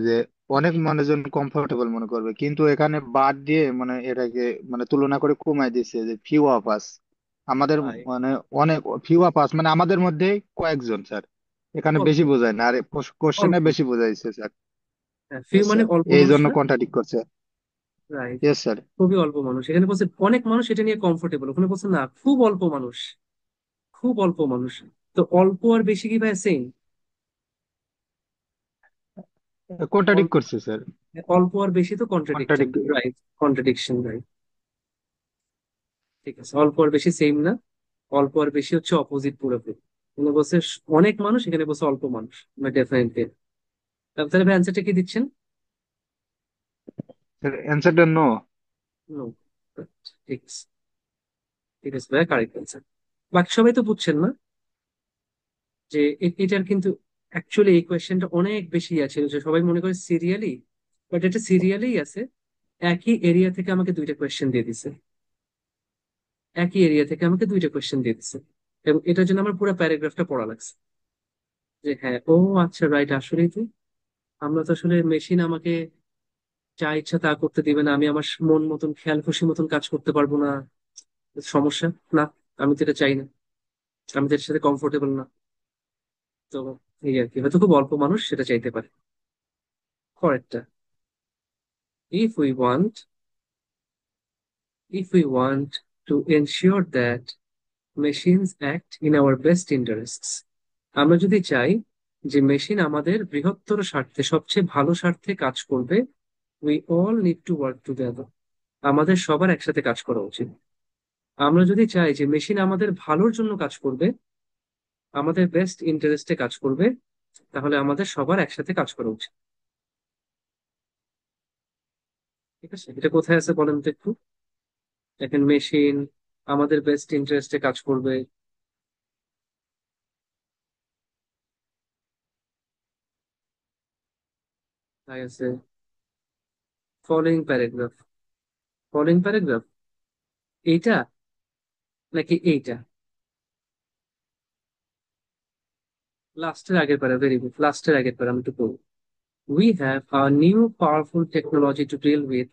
যে অনেক মানুষজন কমফোর্টেবল মনে করবে, কিন্তু এখানে বাদ দিয়ে মানে এটাকে মানে তুলনা করে কমায় দিছে যে ফিউ অফ আস, আমাদের ভাই মানে অনেক ফিউ অফ আস মানে আমাদের মধ্যে কয়েকজন স্যার, এখানে অল্প, বেশি বোঝায় না, আর কোশ্চেনে অল্প, বেশি বোঝাইছে স্যার। হ্যাঁ ফিউ ইয়েস মানে স্যার, অল্প এই মানুষ জন্য না? কন্ট্রাডিক্ট করছে। Right, yes sir. খুবই অল্প মানুষ। এখানে বলছে অনেক মানুষ এটা নিয়ে কমফোর্টেবল, ওখানে বলছে না খুব অল্প মানুষ, খুব অল্প মানুষ। তো অল্প আর বেশি কি ভাই সেম? কন্ট্রাডিক্ট করছে স্যার। অল্প আর বেশি তো কন্ট্রাডিক্টন, কন্ট্রাডিক্ট। Right, contradiction, right. ঠিক আছে, অল্প আর বেশি সেম না, অল্প আর বেশি হচ্ছে অপোজিট পুরোপুরি। এখানে বলছে অনেক মানুষ, এখানে বলছে অল্প মানুষ। ডেফিনেটলি। তাহলে ভাই অ্যান্সারটা কি দিচ্ছেন? স্যার অ্যান্সারটা নো। নো। ঠিক আছে, ঠিক আছে ভাই, কারেক্ট অ্যান্সার। বাকি সবাই তো বুঝছেন না যে এটার কিন্তু অ্যাকচুয়ালি এই কোয়েশ্চেনটা অনেক বেশি আছে, যে সবাই মনে করে সিরিয়ালি, বাট এটা সিরিয়ালি আছে। একই এরিয়া থেকে আমাকে দুইটা কোয়েশ্চেন দিয়ে দিছে, একই এরিয়া থেকে আমাকে দুইটা কোয়েশ্চেন দিয়ে দিছে, এবং এটার জন্য আমার পুরো প্যারাগ্রাফটা পড়া লাগছে। যে হ্যাঁ, ও আচ্ছা, রাইট, আসলেই তো আমরা তো আসলে মেশিন আমাকে যা ইচ্ছা তা করতে দিবে না, আমি আমার মন মতন খেয়াল খুশি মতন কাজ করতে পারবো না। সমস্যা না, আমি তো এটা চাই না, আমি তো এর সাথে কমফোর্টেবল না। তো এই আর কি, হয়তো খুব অল্প মানুষ সেটা চাইতে পারে। পরেরটা, if we want if we want to ensure that machines act in our best interests, আমরা যদি চাই যে মেশিন আমাদের বৃহত্তর স্বার্থে, সবচেয়ে ভালো স্বার্থে কাজ করবে, we all need to work together, আমাদের সবার একসাথে কাজ করা উচিত। আমরা যদি চাই যে মেশিন আমাদের ভালোর জন্য কাজ করবে, আমাদের বেস্ট ইন্টারেস্টে কাজ করবে, তাহলে আমাদের সবার একসাথে কাজ করা উচিত। ঠিক আছে, এটা কোথায় আছে বলেন তো একটু। দেখেন, মেশিন আমাদের বেস্ট ইন্টারেস্টে কাজ করবে, তাই আছে ফলোইং প্যারাগ্রাফ। ফলোইং প্যারাগ্রাফ এইটা নাকি এইটা? লাস্টের আগের প্যারা, ভেরি গুড, লাস্টের আগের প্যারা আমি একটু পড়ি। We have a new powerful technology to deal with,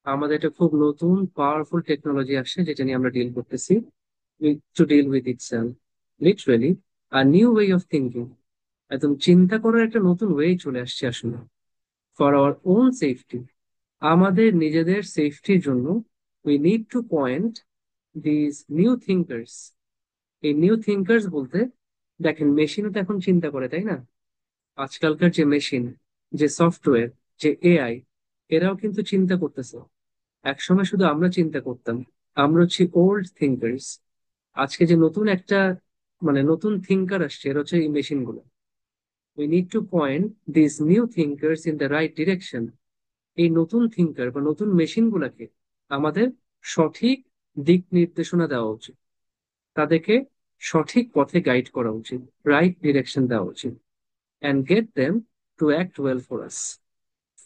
আমাদের একটা খুব নতুন পাওয়ারফুল টেকনোলজি আসছে যেটা নিয়ে আমরা ডিল করতেছি। To deal with itself, literally a new way of thinking, একদম চিন্তা করার একটা নতুন ওয়ে চলে আসছে আসলে। ফর আওয়ার ওন সেফটি, আমাদের নিজেদের সেফটির জন্য, we need to point this new thinkers. এই নিউ থিঙ্কার্স বলতে, দেখেন মেশিনও তো এখন চিন্তা করে, তাই না? আজকালকার যে মেশিন, যে সফটওয়্যার, যে এআই, এরাও কিন্তু চিন্তা করতেছে। একসময় শুধু আমরা চিন্তা করতাম, আমরা হচ্ছি ওল্ড থিঙ্কার্স। আজকে যে নতুন একটা, নতুন থিঙ্কার আসছে, এরা হচ্ছে এই মেশিন গুলো। We need to point this new thinkers in the right direction, এই নতুন থিঙ্কার বা নতুন মেশিন গুলাকে আমাদের সঠিক দিক নির্দেশনা দেওয়া উচিত, তাদেরকে সঠিক পথে গাইড করা উচিত, রাইট ডিরেকশন দেওয়া উচিত, and get them to act well for আস।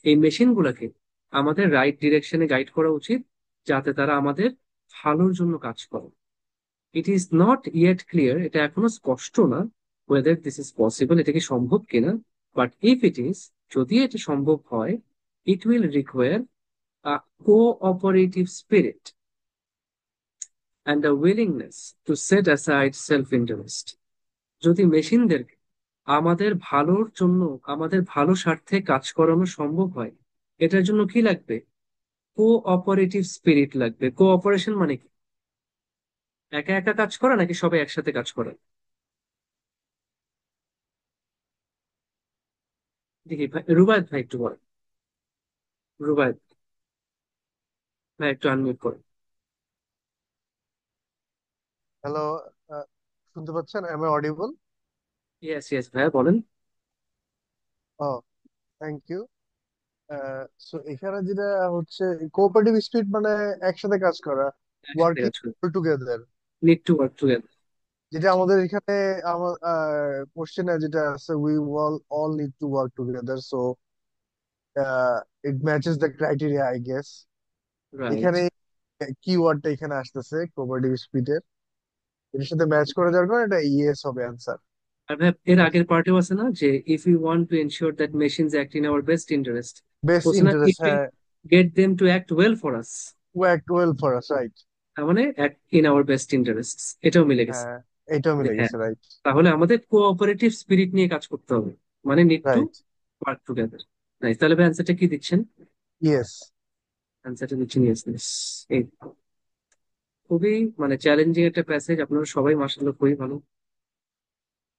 এই মেশিন গুলাকে আমাদের রাইট ডিরেকশনে গাইড করা উচিত, যাতে তারা আমাদের ভালোর জন্য কাজ করে। ইট ইজ নট ইয়েট ক্লিয়ার, এটা এখনো স্পষ্ট না, ওয়েদার দিস ইজ পসিবল, এটা কি সম্ভব কিনা। বাট ইফ ইট ইজ, যদি এটা সম্ভব হয়, it will require a cooperative spirit and a willingness to set aside self interest. যদি মেশিনদেরকে আমাদের ভালোর জন্য, আমাদের ভালো স্বার্থে কাজ করানো সম্ভব হয়, এটার জন্য কি লাগবে? কোঅপারেটিভ স্পিরিট লাগবে। কোঅপারেশন মানে কি? একা একা কাজ করা নাকি সবাই একসাথে কাজ করা? দেখি ভাই, রুবায়ত ভাই একটু বলেন। রুবায়ত ভাই একটু আনমিউট করেন। হ্যালো, শুনতে পাচ্ছেন? Am I audible? Yes yes ভাইয়া বলেন। ও, থ্যাংক ইউ। সো এখানে যেটা হচ্ছে, কোঅপারেটিভ স্পিরিট মানে একসাথে কাজ করা, একসাথে ওয়ার্কিং কাজ করি, together. Need to work together. যেটা আমাদের এখানে আমার কোশ্চেনে যেটা আছে, we all all need to work together, so it matches the criteria I guess. Right. এখানে কিওয়ার্ডটা এখানে আসতেছে কোঅপারেটিভ স্পিরিটের, এটার সাথে ম্যাচ করে যাওয়ার কারণে এটা ইয়েস হবে অ্যান্সার। আর ভাই এর আগের পার্টেও আছে না যে if you want to ensure that machines act in our best interest, best বলছে না ইট ইন্টারেস্ট, উইল হ্যাঁ। Get them to act well for us, work well for us, right. তার মানে act in our best interest, এটাও মিলে গেছে। হ্যাঁ, এটাও যে মিলে হ্যাঁ, গেছে, রাইট। তাহলে আমাদের কোঅপারেটিভ স্পিরিট নিয়ে কাজ করতে হবে, মানে need to right. Work together. তাহলে ভাই অ্যান্সারটা কি দিচ্ছেন? ইয়েস। অ্যান্সারটা দিচ্ছেন ইয়েস মিস। এই খুবই চ্যালেঞ্জিং একটা প্যাসেজ, আপনারা সবাই মাশাআল্লাহ খুবই ভালো।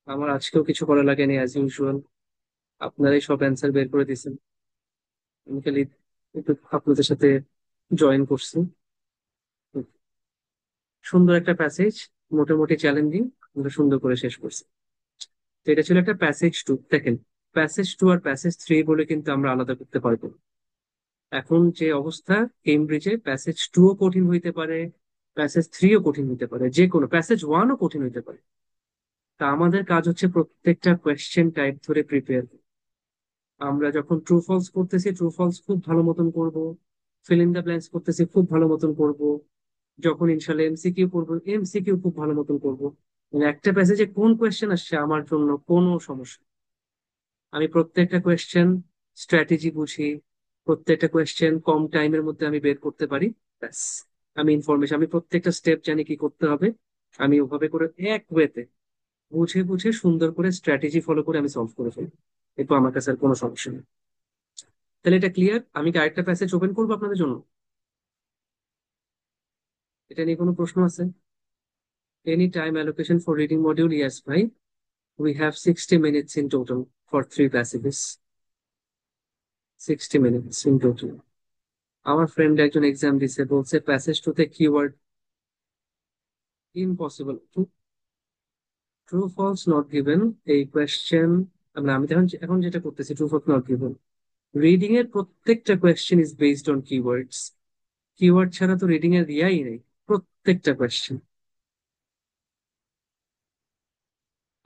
আমার আজকেও কিছু করা লাগেনি, অ্যাজ ইউজুয়াল আপনারাই সব অ্যান্সার বের করে দিয়েছেন। আমি খালি একটু আপনাদের সাথে জয়েন করছি। সুন্দর একটা প্যাসেজ, মোটামুটি চ্যালেঞ্জিং, আমরা সুন্দর করে শেষ করছি। তো এটা ছিল একটা প্যাসেজ টু। দেখেন, প্যাসেজ টু আর প্যাসেজ থ্রি বলে কিন্তু আমরা আলাদা করতে পারবো না। এখন যে অবস্থা, কেমব্রিজে প্যাসেজ টু ও কঠিন হইতে পারে, প্যাসেজ থ্রিও কঠিন হইতে পারে, যে কোনো প্যাসেজ ওয়ানও কঠিন হইতে পারে। তা আমাদের কাজ হচ্ছে প্রত্যেকটা কোয়েশ্চেন টাইপ ধরে প্রিপেয়ার। আমরা যখন ট্রু ফলস করতেছি, ট্রু ফলস খুব ভালো মতন করব। ফিল ইন দ্য ব্ল্যাঙ্কস করতেছি, খুব ভালো মতন করব। যখন ইনশাল্লাহ এমসিকিউ করবো, এমসিকিউ খুব ভালো মতন করব। মানে একটা প্যাসেজে কোন কোয়েশ্চেন আসছে আমার জন্য কোনো সমস্যা, আমি প্রত্যেকটা কোয়েশ্চেন স্ট্র্যাটেজি বুঝি, প্রত্যেকটা কোয়েশ্চেন কম টাইমের মধ্যে আমি বের করতে পারি। ব্যাস, আমি ইনফরমেশন, আমি প্রত্যেকটা স্টেপ জানি কি করতে হবে। আমি ওভাবে করে এক ওয়েতে বুঝে বুঝে সুন্দর করে স্ট্র্যাটেজি ফলো করে আমি সলভ করে ফেলি। এরপর আমার কাছে আর কোনো সমস্যা নেই। তাহলে এটা ক্লিয়ার? আমি কি আরেকটা প্যাসেজ ওপেন করবো আপনাদের জন্য? এটা নিয়ে কোনো প্রশ্ন আছে? Any time allocation for reading module? Yes ভাই, we have 60 minutes in total for three passages. 60 minutes in total. আমার ফ্রেন্ড একজন এক্সাম দিছে, বলছে প্যাসেজ টুতে keyword impossible, true false not given, এই কোয়েশ্চেন। আমি তো এখন এখন যেটা করতেছি, true false not given, reading এর প্রত্যেকটা question is based on keywords. Keyword ছাড়া তো রিডিং এর রিয়াই নেই, প্রত্যেকটা কোয়েশ্চেন।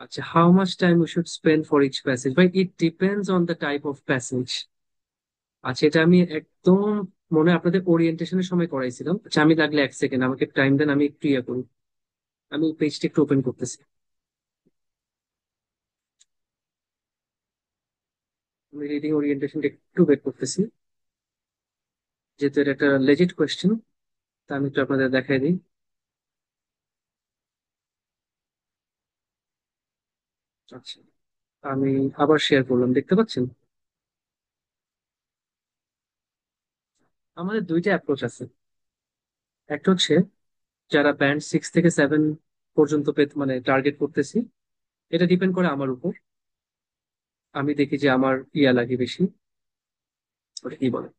আচ্ছা, how much time we should spend for each passage? ভাই, it depends on the type of passage. আচ্ছা, এটা আমি একদম মনে হয় আপনাদের ওরিয়েন্টেশনের সময় করাইছিলাম। আচ্ছা, আমি লাগলে এক সেকেন্ড, আমাকে টাইম দেন, আমি একটু ইয়ে করি। আমি পেজটা একটু ওপেন করতেছি। আমি রিডিং ওরিয়েন্টেশনটা একটু বের করতেছি, যেহেতু এটা একটা লেজিট কোয়েশ্চেন। তা আমি একটু আপনাদের দেখাই দিই। আচ্ছা, আমি আবার শেয়ার করলাম, দেখতে পাচ্ছেন? আমাদের দুইটা অ্যাপ্রোচ আছে। একটা হচ্ছে যারা ব্যান্ড সিক্স থেকে সেভেন পর্যন্ত মানে টার্গেট করতেছি, এটা ডিপেন্ড করে আমার উপর। আমি দেখি যে আমার ইয়া লাগে বেশি, ওটা কি বলে,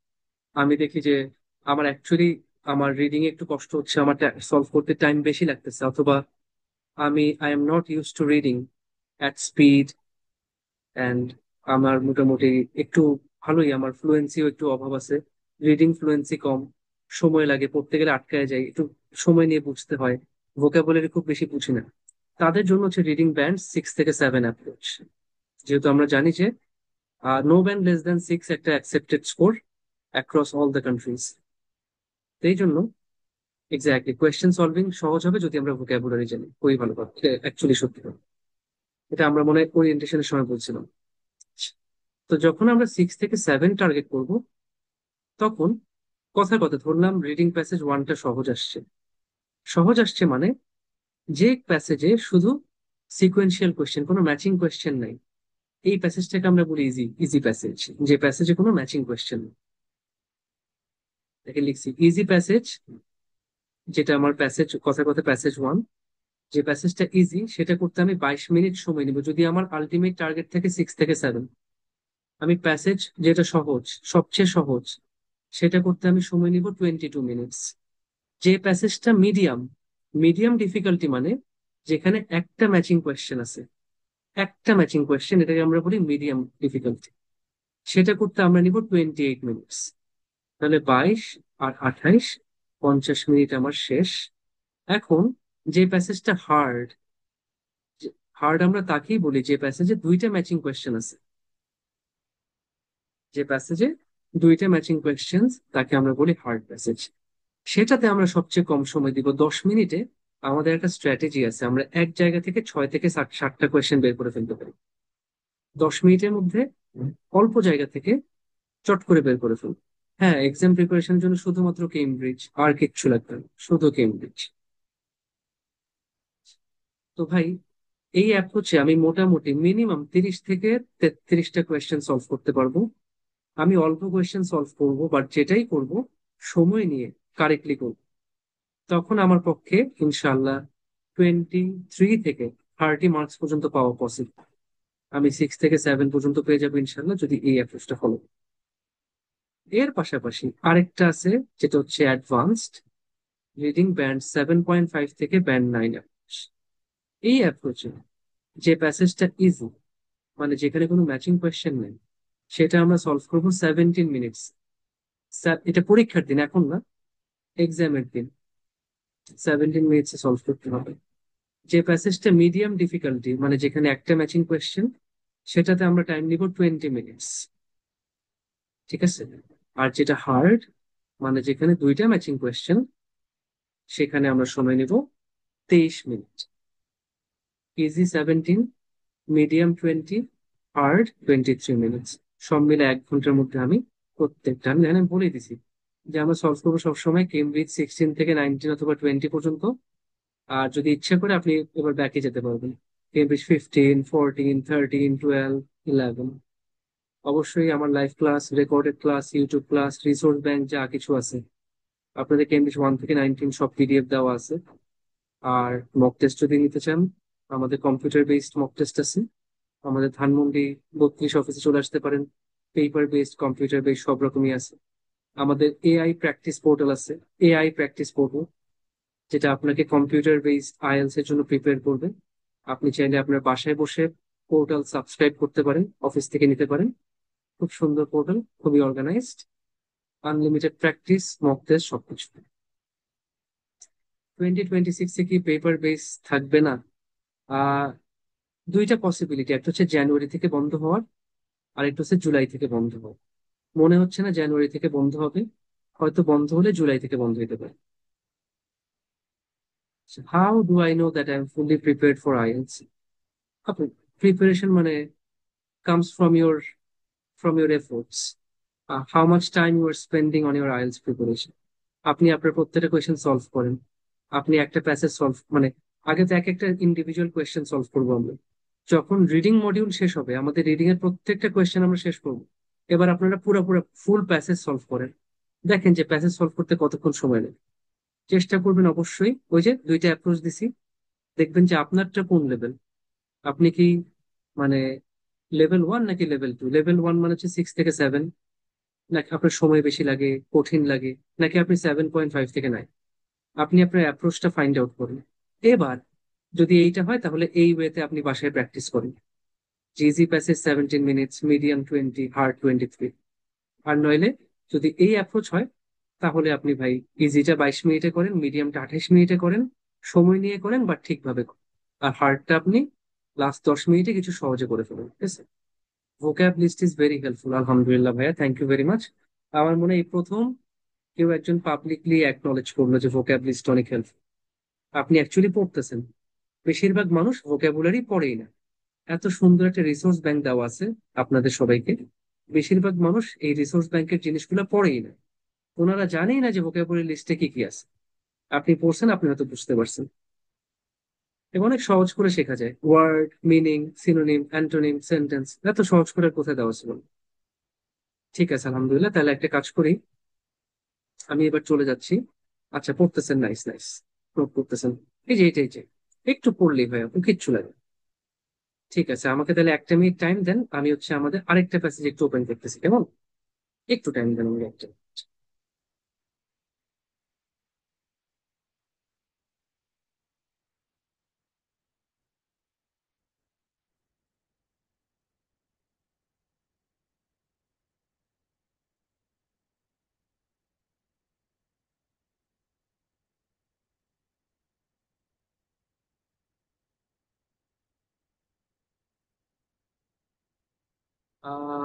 আমি দেখি যে আমার অ্যাকচুয়ালি আমার রিডিং এ একটু কষ্ট হচ্ছে, আমার সলভ করতে টাইম বেশি লাগতেছে, অথবা I am not use to reading at speed, and আমার মোটামুটি একটু ভালোই, আমার ফ্লুয়েন্সিও একটু অভাব আছে, রিডিং ফ্লুয়েন্সি কম, সময় লাগে, পড়তে গেলে আটকায় যায়, একটু সময় নিয়ে বুঝতে হয়, ভোকাবুলারি খুব বেশি বুঝি না। তাদের জন্য হচ্ছে রিডিং ব্যান্ড সিক্স থেকে সেভেন অ্যাপ্রোচ। যেহেতু আমরা জানি যে no band less than six একটা accepted score across all the countries. এই জন্য এক্স্যাক্টলি কোয়েশ্চেন সলভিং সহজ হবে যদি আমরা ভোকাবুলারি জানি, খুবই ভালো কথা, অ্যাকচুয়ালি সত্যি কথা। এটা আমরা মনে হয় ওরিয়েন্টেশনের সময় বলছিলাম। তো যখন আমরা সিক্স থেকে সেভেন টার্গেট করব, তখন কথার কথা ধরলাম রিডিং প্যাসেজ ওয়ানটা সহজ আসছে। সহজ আসছে মানে যে প্যাসেজে শুধু সিকোয়েন্সিয়াল কোয়েশ্চেন, কোনো ম্যাচিং কোয়েশ্চেন নাই, এই প্যাসেজটাকে আমরা বলি ইজি, ইজি প্যাসেজ। যে প্যাসেজে কোনো ম্যাচিং কোয়েশ্চেন নেই, দেখে লিখছি ইজি প্যাসেজ, যেটা আমার প্যাসেজ, কথা কথা প্যাসেজ ওয়ান। যে প্যাসেজটা ইজি সেটা করতে আমি 22 মিনিট সময় নিব, যদি আমার আলটিমেট টার্গেট থাকে সিক্স থেকে সেভেন। আমি প্যাসেজ যেটা সহজ, সবচেয়ে সহজ, সেটা করতে আমি সময় নিব 22 মিনিটস। যে প্যাসেজটা মিডিয়াম, মিডিয়াম ডিফিকাল্টি মানে যেখানে একটা ম্যাচিং কোয়েশ্চেন আছে, একটা ম্যাচিং কোয়েশ্চেন, এটাকে আমরা বলি মিডিয়াম ডিফিকাল্টি, সেটা করতে আমরা নিব 28 মিনিটস। তাহলে 22 আর 28, 50 মিনিট আমার শেষ। এখন যে প্যাসেজটা হার্ড, হার্ড আমরা তাকেই বলি যে প্যাসেজে দুইটা ম্যাচিং কোয়েশ্চেন আছে। যে প্যাসেজে দুইটা ম্যাচিং কোয়েশ্চেন, তাকে আমরা বলি হার্ড প্যাসেজ। সেটাতে আমরা সবচেয়ে কম সময় দিব 10 মিনিটে। আমাদের একটা স্ট্র্যাটেজি আছে, আমরা এক জায়গা থেকে 6 থেকে 7টা কোয়েশ্চেন বের করে ফেলতে পারি 10 মিনিটের মধ্যে, অল্প জায়গা থেকে চট করে বের করে ফেলবো। হ্যাঁ, এক্সাম প্রিপারেশনের জন্য শুধুমাত্র কেমব্রিজ, আর কিচ্ছু লাগবে না, শুধু কেমব্রিজ। তো ভাই, এই অ্যাপ্রোচে আমি মোটামুটি মিনিমাম 30 থেকে 33টা কোয়েশ্চেন সলভ করতে পারবো। আমি অল্প কোয়েশ্চেন সলভ করব, বাট যেটাই করব সময় নিয়ে কারেক্টলি করব। তখন আমার পক্ষে ইনশাল্লাহ 23 থেকে 30 মার্কস পর্যন্ত পাওয়া পসিবল। আমি সিক্স থেকে সেভেন পর্যন্ত পেয়ে যাবো ইনশাল্লাহ, যদি এই অ্যাপ্রোচটা ফলো। এর পাশাপাশি আরেকটা আছে, যেটা হচ্ছে অ্যাডভান্সড রিডিং ব্যান্ড 7.5 থেকে ব্যান্ড 9। এই অ্যাপ্রোচে যে প্যাসেজটা ইজি, মানে যেখানে কোনো ম্যাচিং কোয়েশ্চেন নেই, সেটা আমরা সলভ করবো 17 মিনিটস। এটা পরীক্ষার দিন, এখন না, এক্সামের দিন 17 মিনিটসে সলভ করতে হবে। যে প্যাসেজটা মিডিয়াম ডিফিকাল্টি, মানে যেখানে একটা ম্যাচিং কোয়েশ্চেন, সেটাতে আমরা টাইম নিব 20 মিনিটস। ঠিক আছে? আর যেটা হার্ড, মানে যেখানে দুইটা ম্যাচিং কোয়েশ্চেন, সেখানে আমরা সময় নিব 23 minute. Easy 17, medium 20, hard 23 minutes. সব মিলে 1 ঘন্টার মধ্যে আমি প্রত্যেকটা, আমি এখানে বলে দিছি যে আমরা সলভ করবো সবসময় কেমব্রিজ 16 থেকে 19 অথবা 20 পর্যন্ত। আর যদি ইচ্ছা করে আপনি এবার ব্যাকে যেতে পারবেন, কেমব্রিজ 15, 14, 13, 12, 11। অবশ্যই আমার live class, recorded class, YouTube class, resource bank যা কিছু আছে, আপনাদের কেমব্রিজ 1 থেকে 19 সব পিডিএফ দেওয়া আছে। আর মক টেস্ট যদি নিতে চান, আমাদের কম্পিউটার বেসড মক টেস্ট আছে। আমাদের ধানমন্ডি 32 অফিসে চলে আসতে পারেন। পেপার বেসড, কম্পিউটার বেসড সব রকমই আছে। আমাদের এআই প্র্যাকটিস পোর্টাল আছে, এআই প্র্যাকটিস পোর্টাল, যেটা আপনাকে কম্পিউটার বেসড আইএলস এর জন্য প্রিপেয়ার করবে। আপনি চাইলে আপনার বাসায় বসে পোর্টাল সাবস্ক্রাইব করতে পারেন, অফিস থেকে নিতে পারেন। খুব সুন্দর পোর্টাল, খুবই organised, unlimited practice, mock test সবকিছু। 2026-এ কি পেপার বেস থাকবে না? আহ দুইটা পসিবিলিটি, একটা হচ্ছে জানুয়ারি থেকে বন্ধ হওয়ার, আর একটা হচ্ছে জুলাই থেকে বন্ধ হওয়ার। মনে হচ্ছে না জানুয়ারি থেকে বন্ধ হবে, হয়তো বন্ধ হলে জুলাই থেকে বন্ধ হতে পারে। How do I know that I am fully prepared for IELTS? আপনি, প্রিপারেশন মানে comes from your efforts. How much time you are spending on your IELTS preparation. আপনি আপনার প্রত্যেকটা কোয়েশ্চেন সলভ করেন, আপনি একটা প্যাসেজ সলভ, মানে আগে তো এক একটা ইন্ডিভিজুয়াল কোয়েশ্চেন সলভ করবো আমরা। যখন রিডিং মডিউল শেষ হবে, আমাদের রিডিং এর প্রত্যেকটা কোয়েশ্চেন আমরা শেষ করবো। এবার আপনারা পুরো পুরো ফুল প্যাসেজ সলভ করেন, দেখেন যে প্যাসেজ সলভ করতে কতক্ষণ সময় নেয়। চেষ্টা করবেন অবশ্যই, ওই যে দুইটা অ্যাপ্রোচ দিছি, দেখবেন যে আপনারটা কোন লেভেল। আপনি কি মানে লেভেল 1 নাকি লেভেল 2? লেভেল 1 মানে হচ্ছে 6 থেকে 7, নাকি আপনার সময় বেশি লাগে, কঠিন লাগে, নাকি আপনি 7.5 থেকে 9? আপনি আপনার অ্যাপ্রোচটা ফাইন্ড আউট করেন। এবার যদি এইটা হয়, তাহলে এই ওয়েতে আপনি বাসায় প্র্যাকটিস করেন। Easy passage 17 minutes, medium 20, hard 23। আর নইলে যদি এই অ্যাপ্রোচ হয়, তাহলে আপনি ভাই ইজিটা 22 মিনিটে করেন, মিডিয়ামটা 28 মিনিটে করেন, সময় নিয়ে করেন বা ঠিকভাবে করেন। আর হার্ডটা আপনি লাস্ট 10 মিনিটে কিছু সহজে করে ফেলুন। ঠিক আছে? Vocab list is very helpful. আলহামদুলিল্লাহ ভাইয়া, থ্যাংক ইউ ভেরি মাচ। আমার মনে হয় এই প্রথম কেউ একজন পাবলিকলি অ্যাকনলেজ করলো যে ভোক্যাব লিস্ট অনেক হেল্পফুল। আপনি অ্যাকচুয়ালি পড়তেছেন। বেশিরভাগ মানুষ ভোক্যাবুলারি পড়েই না। এত সুন্দর একটা রিসোর্স ব্যাংক দেওয়া আছে আপনাদের সবাইকে, বেশিরভাগ মানুষ এই রিসোর্স ব্যাংকের জিনিসগুলো পড়েই না। ওনারা জানেই না যে ভোক্যাবুলারি লিস্টে কি কি আছে। আপনি পড়ছেন, আপনি হয়তো বুঝতে পারছেন। এবং অনেক সহজ করে শেখা যায়, word meaning, synonym, antonym, sentence এত সহজ করে আর কোথায় দেওয়া ছিল না। ঠিক আছে, আলহামদুলিল্লাহ, তাহলে একটা কাজ করি, আমি এবার চলে যাচ্ছি। আচ্ছা, পড়তেছেন, নাইস নাইস, নোট করতেছেন। এই যে একটু পড়লেই হয়, আপনি কিচ্ছু লাগে না। ঠিক আছে, আমাকে তাহলে 1 মিনিট টাইম দেন, আমি হচ্ছে আমাদের আরেকটা প্যাসেজ একটু ওপেন করতেছি, কেমন? একটু টাইম দেন আমাকে একটা।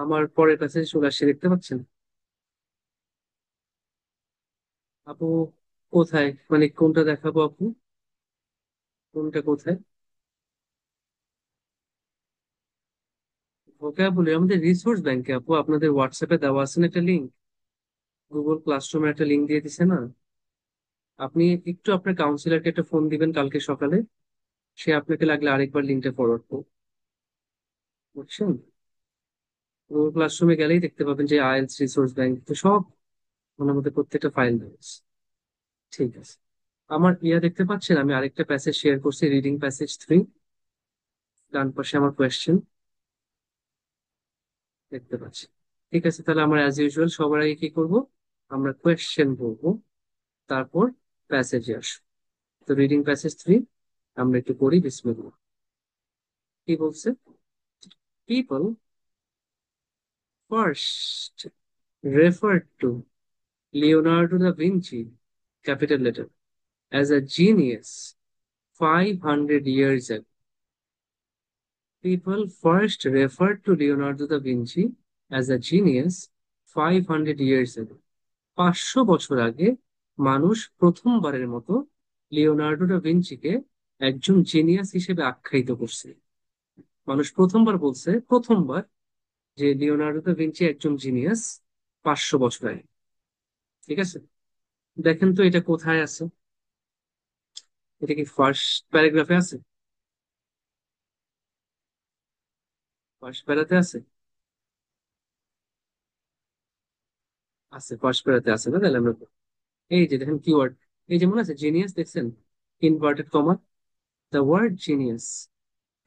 আমার পরের প্যাসেজ চলে আসছে, দেখতে পাচ্ছেন? আপু কোথায়, মানে কোনটা দেখাবো আপু? কোনটা কোথায়? ভোকাবুলারি আমাদের রিসোর্স ব্যাংকে আপু, আপনাদের হোয়াটসঅ্যাপে দেওয়া আছে না একটা লিঙ্ক, গুগল ক্লাসরুমে একটা লিঙ্ক দিয়ে দিছে না? আপনি একটু আপনার কাউন্সিলরকে একটা ফোন দিবেন কালকে সকালে, সে আপনাকে লাগলে আরেকবার লিঙ্কটা ফরওয়ার্ড করবে। বুঝছেন? গুগল ক্লাসরুমে গেলেই দেখতে পাবেন যে আইএলস রিসোর্স ব্যাংক তো সব, ওনার মধ্যে প্রত্যেকটা ফাইল রয়েছে। ঠিক আছে, আমার ইয়া দেখতে পাচ্ছেন, আমি আরেকটা প্যাসেজ শেয়ার করছি, রিডিং প্যাসেজ 3, ডান পাশে আমার কোয়েশ্চেন দেখতে পাচ্ছি। ঠিক আছে, তাহলে আমরা অ্যাজ ইউজুয়াল সবার আগে কি করব, আমরা কোয়েশ্চেন বলবো, তারপর প্যাসেজে আসবো। তো রিডিং প্যাসেজ 3, আমরা একটু পড়ি বিসমিল্লাহ। কি বলছে? People first referred to Leonardo da Vinci, capital letter, as a genius 500 years ago. People first referred to Leonardo da Vinci as a genius 500 years ago. 500 বছর আগে মানুষ প্রথমবারের মতো লিওনার্ডো দা ভিঞ্চিকে একজন জিনিয়াস হিসেবে আখ্যায়িত করছে। মানুষ প্রথমবার বলছে, প্রথমবার, যে লিওনার্ডো দা ভিঞ্চি একজন জিনিয়াস 500 বছর আগে। ঠিক আছে, দেখেন তো এটা কোথায় আছে? এটা কি ফার্স্ট প্যারাগ্রাফে আছে? ফার্স্ট প্যারাতে আছে? আছে, ফার্স্ট প্যারাতে আছে না? তাহলে আমরা এই যে দেখেন কিওয়ার্ড, এই যেমন আছে জিনিয়াস, দেখছেন inverted comma. The word genius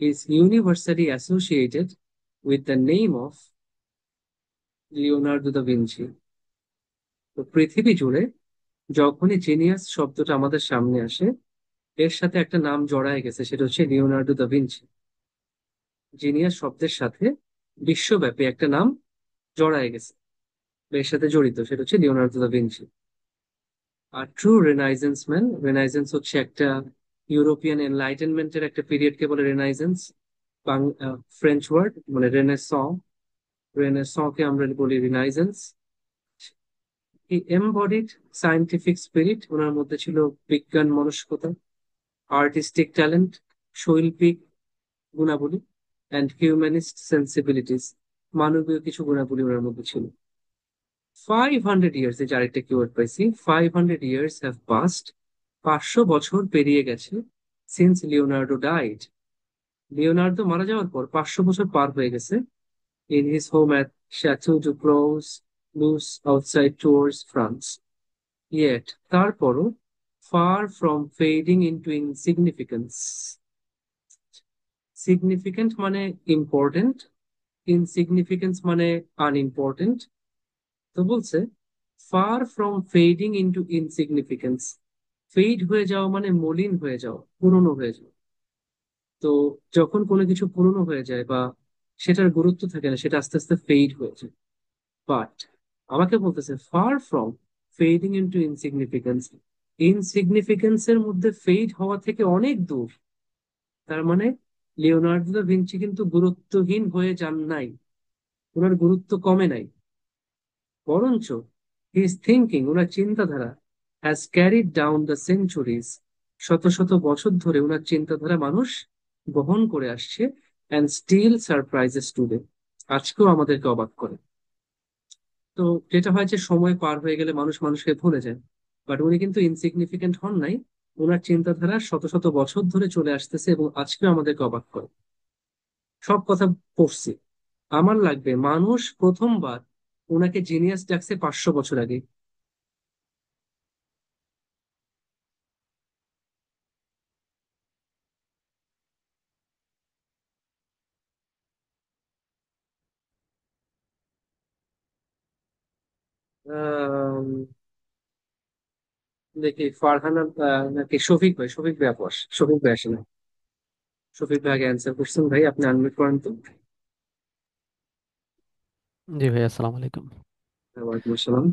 is universally associated with the name of Leonardo da Vinci. তো পৃথিবী জুড়ে যখনই জিনিয়াস শব্দটা আমাদের সামনে আসে, এর সাথে একটা নাম জড়ায় গেছে, সেটা হচ্ছে লিওনার্দো দা ভিঞ্চি। জিনিয়াস শব্দের সাথে বিশ্বব্যাপী একটা নাম জড়ায় গেছে, এর সাথে জড়িত, সেটা হচ্ছে লিওনার্দো দা ভিঞ্চি। আর ট্রু রেনাইজেন্স ম্যান, রেনাইজেন্স হচ্ছে একটা ইউরোপিয়ান এনলাইটেনমেন্টের একটা পিরিয়ডকে বলে রেনাইজেন্স। ফ্রেঞ্চ ওয়ার্ড, মানে রেনেসঁ, রেনেসঁকে আমরা বলি রিনাইজেন্স। হি এমবডিড সায়েন্টিফিক স্পিরিট, ওনার মধ্যে ছিল বিজ্ঞান মনস্কতা, আর্টিস্টিক ট্যালেন্ট, শৈল্পিক গুণাবলী, অ্যান্ড হিউম্যানিস্ট সেন্সিবিলিটিস, মানবীয় কিছু গুণাবলী ওনার মধ্যে ছিল। 500 ইয়ার্স, এই যে আরেকটা কিওয়ার্ড পাইছি, 500 ইয়ার্স হ্যাভ পাস্ট, 500 বছর পেরিয়ে গেছে, সিন্স লিওনার্ডো ডাইড, লিওনার্দো মারা যাওয়ার পর 500 বছর পার হয়ে গেছে। In his home at chateau du Clos, Luce, outside Tours France. Yet, তারপরও, far from fading into insignificance, significant মানে ইম্পর্টেন্ট, ইনসিগনিফিকেন্স মানে আনইম্পর্টেন্ট। তো বলছে far from fading into insignificance, fade হয়ে যাওয়া মানে মলিন হয়ে যাওয়া, পুরনো হয়ে যাওয়া। তো যখন কোনো কিছু পুরনো হয়ে যায় বা সেটার গুরুত্ব থাকে না, সেটা আস্তে আস্তে ফেড হয়ে যায়। বাট আমাকে বলতেছে ফার ফ্রম ফেডিং ইনটু ইনসিগনিফিকেন্স, ইনসিগনিফিকেন্সের মধ্যে ফেড হওয়া থেকে অনেক দূর। তার মানে লিওনার্দো দা ভিঞ্চি কিন্তু গুরুত্বহীন হয়ে যান নাই, ওনার গুরুত্ব কমে নাই, বরঞ্চ হিজ থিঙ্কিং, ওনার চিন্তাধারা, has carried down the centuries, শত শত বছর ধরে ওনার চিন্তাধারা মানুষ বহন করে আসছে, অ্যান্ড স্টিল সারপ্রাইজেস টুডে, আজকেও আমাদেরকে অবাক করে। তো যেটা হয় যে সময় পার হয়ে গেলে মানুষ মানুষকে ভুলে যায়, বাট উনি কিন্তু ইনসিগনিফিকেন্ট হন নাই, ওনার চিন্তাধারা শত শত বছর ধরে চলে আসতেছে এবং আজকেও আমাদেরকে অবাক করে। সব কথা পড়ছি, আমার লাগবে মানুষ প্রথমবার ওনাকে জিনিয়াস ডাকছে 500 বছর আগে। আহ দেখি ফারহানা, নাকি শফিক ভাই, শফিক ভাই আপস, শফিক ভাই আসে না। শফিক ভাই আগে অ্যান্সার করছেন, ভাই আপনি আনমিউট করেন তো। জি ভাই, আসসালামু আলাইকুম। ওয়ালাইকুম আসসালাম।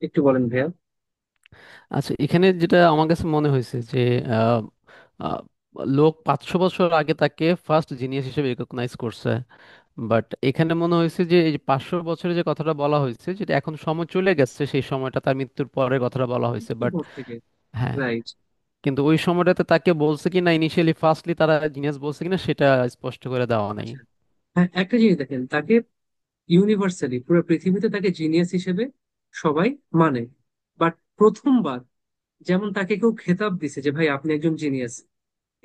একটু বলেন ভাইয়া। আচ্ছা, এখানে যেটা আমার কাছে মনে হয়েছে যে আহ, আহ, লোক 500 বছর আগে তাকে ফার্স্ট জিনিয়াস হিসেবে রেকগনাইজ করছে। বাট এখানে মনে হয়েছে যে এই যে 500 বছরে যে কথাটা বলা হয়েছে, যেটা এখন সময় চলে গেছে, সেই সময়টা তার মৃত্যুর পরে কথাটা বলা হয়েছে। বাট উপর থেকে। হ্যাঁ, রাইট। কিন্তু ওই সময়টাতে তাকে বলছে কি না, ইনিশিয়ালি ফার্স্টলি তারা জিনিয়াস বলছে কিনা সেটা স্পষ্ট করে দেওয়া নাই। আচ্ছা, হ্যাঁ একটা জিনিস দেখেন, তাকে ইউনিভার্সালি পুরো পৃথিবীতে তাকে জিনিয়াস হিসেবে সবাই মানে, বাট প্রথমবার যেমন তাকে কেউ খেতাব দিছে যে ভাই আপনি একজন জিনিয়াস,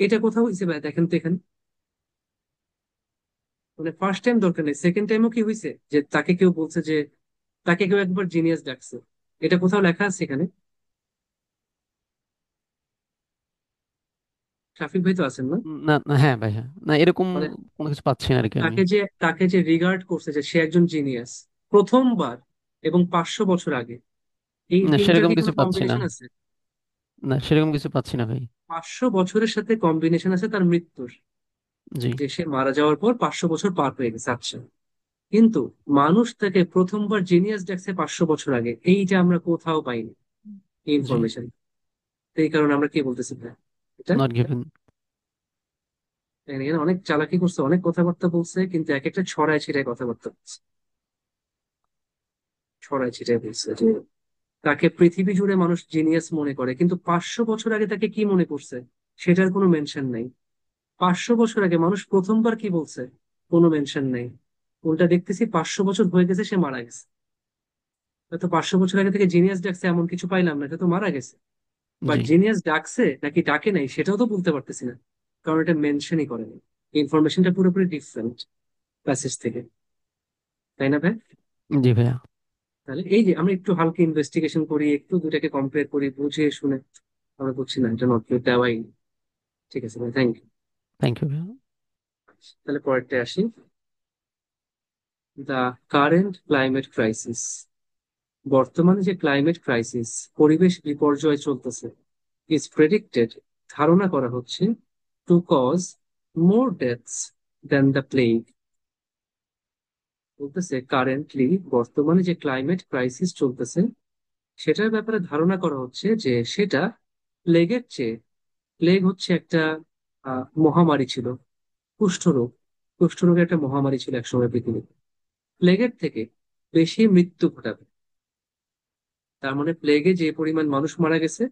এটা কোথাও হয়েছে ভাই? দেখেন তো এখানে, মানে ফার্স্ট টাইম দরকার নেই, সেকেন্ড টাইমও কি হয়েছে যে তাকে কেউ বলছে যে তাকে কেউ একবার জিনিয়াস ডাকছে? এটা কোথাও লেখা আছে এখানে? শাফিক ভাই তো আছেন না? না না, হ্যাঁ ভাই, হ্যাঁ, না এরকম মানে কোনো কিছু পাচ্ছি না আর কি আমি। তাকে যে রিগার্ড করছে যে সে একজন জিনিয়াস প্রথমবার এবং 500 বছর আগে, এই না, তিনটার সেরকম কি কিছু কোনো পাচ্ছি না। কম্বিনেশন আছে? না, সেরকম কিছু পাচ্ছি না ভাই। 500 বছরের সাথে কম্বিনেশন আছে তার মৃত্যুর, জি। যে সে মারা যাওয়ার পর 500 বছর পার হয়ে গেছে। আচ্ছা, কিন্তু মানুষ তাকে প্রথমবার জিনিয়াস ডাকছে 500 বছর আগে, এইটা আমরা কোথাও পাইনি জি। ইনফরমেশন। এই কারণে আমরা কি বলতেছি ভাই, এটা নট গিভেন। এখানে অনেক চালাকি করছে, অনেক কথাবার্তা বলছে, কিন্তু এক একটা ছড়ায় ছিটায় কথাবার্তা বলছে, ছড়ায় ছিটায় বলছে যে তাকে পৃথিবী জুড়ে মানুষ জিনিয়াস মনে করে, কিন্তু 500 বছর আগে তাকে কি মনে করছে সেটার কোনো মেনশন নাই। 500 বছর আগে মানুষ প্রথমবার কি বলছে, কোনো মেনশন নেই। উল্টা দেখতেছি 500 বছর হয়ে গেছে সে মারা গেছে। হয়তো 500 বছর আগে থেকে জিনিয়াস ডাকছে এমন কিছু পাইলাম না, এটা তো মারা গেছে। But G. জিনিয়াস ডাকছে নাকি ডাকে নাই সেটাও তো বলতে পারতেছি না, কারণ এটা মেনশনই করেনি। ইনফরমেশনটা পুরোপুরি ডিফারেন্ট প্যাসেজ থেকে, তাই না ভাই? জি ভাইয়া। তাহলে এই যে আমরা একটু হালকা ইনভেস্টিগেশন করি, একটু দুটাকে কম্পেয়ার করি, বুঝে শুনে আমরা বুঝছি না এটা নট দেওয়াই। ঠিক আছে ভাই, থ্যাংক ইউ। থ্যাংক ইউ ভাইয়া। তাহলে পরেরটা আসি, দ্য কারেন্ট ক্লাইমেট ক্রাইসিস। বর্তমানে যে ক্লাইমেট ক্রাইসিস, পরিবেশ বিপর্যয় চলতেছে, ইজ প্রেডিক্টেড, ধারণা করা হচ্ছে, to cause more deaths than the plague. বলতেছে কারেন্টলি বর্তমানে যে ক্লাইমেট ক্রাইসিস চলতেছে সেটার ব্যাপারে ধারণা করা হচ্ছে যে সেটা প্লেগের চেয়ে, প্লেগ হচ্ছে একটা মহামারী ছিল, কুষ্ঠরোগ, কুষ্ঠরোগের একটা মহামারী ছিল একসময় পৃথিবীতে, প্লেগের থেকে বেশি মৃত্যু ঘটাবে। তার মানে প্লেগে যে পরিমাণ মানুষ মারা গেছে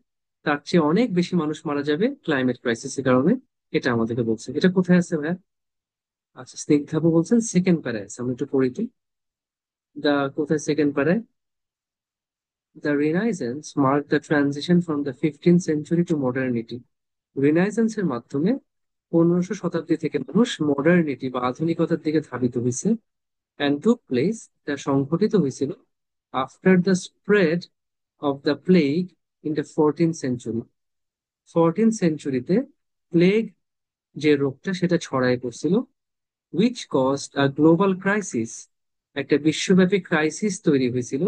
তার চেয়ে অনেক বেশি মানুষ মারা যাবে ক্লাইমেট ক্রাইসিসের কারণে। এটা আমাদেরকে বলছে। এটা কোথায় আছে ভাইয়া? আচ্ছা, স্নিগ্ধাবু বলছেন সেকেন্ড প্যারায় আছে, আমরা একটু পড়ি তো। দা কোথায় সেকেন্ড প্যারায়? The renaissance mark the transition from the 15th century to modernity. রিনাইসেন্সের মাধ্যমে 1500 শতাব্দী থেকে মানুষ মডার্নিটি বা আধুনিকতার দিকে ধাবিত হয়েছে। অ্যান্ড টুক প্লেস, তা সংঘটিত হয়েছিল after the spread of the plague in the 14th century। 14th সেঞ্চুরিতে প্লেগ যে রোগটা সেটা ছড়ায় পড়ছিল, which caused a global crisis, একটা বিশ্বব্যাপী ক্রাইসিস তৈরি হয়েছিল,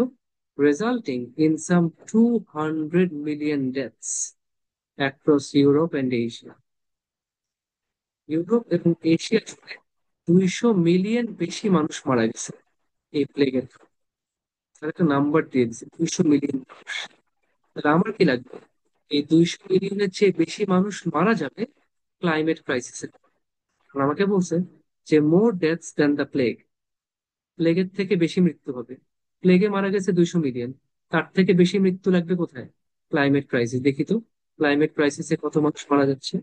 resulting in some 200 million deaths across Europe and Asia. Europe এবং এশিয়া জুড়ে 200 মিলিয়ন বেশি মানুষ মারা গেছে এই প্লেগের। তাহলে একটা নাম্বার দিয়ে দিচ্ছে 200 মিলিয়ন। তাহলে আমার কি লাগবে, এই 200 মিলিয়নের চেয়ে বেশি মানুষ মারা যাবে ক্লাইমেট ক্রাইসিসে। আমাকে বলছে যে মোর ডেথস দ্যান দ্য প্লেগ, প্লেগের থেকে বেশি মৃত্যু হবে। প্লেগে মারা গেছে 200 মিলিয়ন, তার থেকে বেশি মৃত্যু লাগবে কোথায়? Climate crisis. দেখি তো ক্লাইমেট ক্রাইসিসে কত মানুষ মারা যাচ্ছে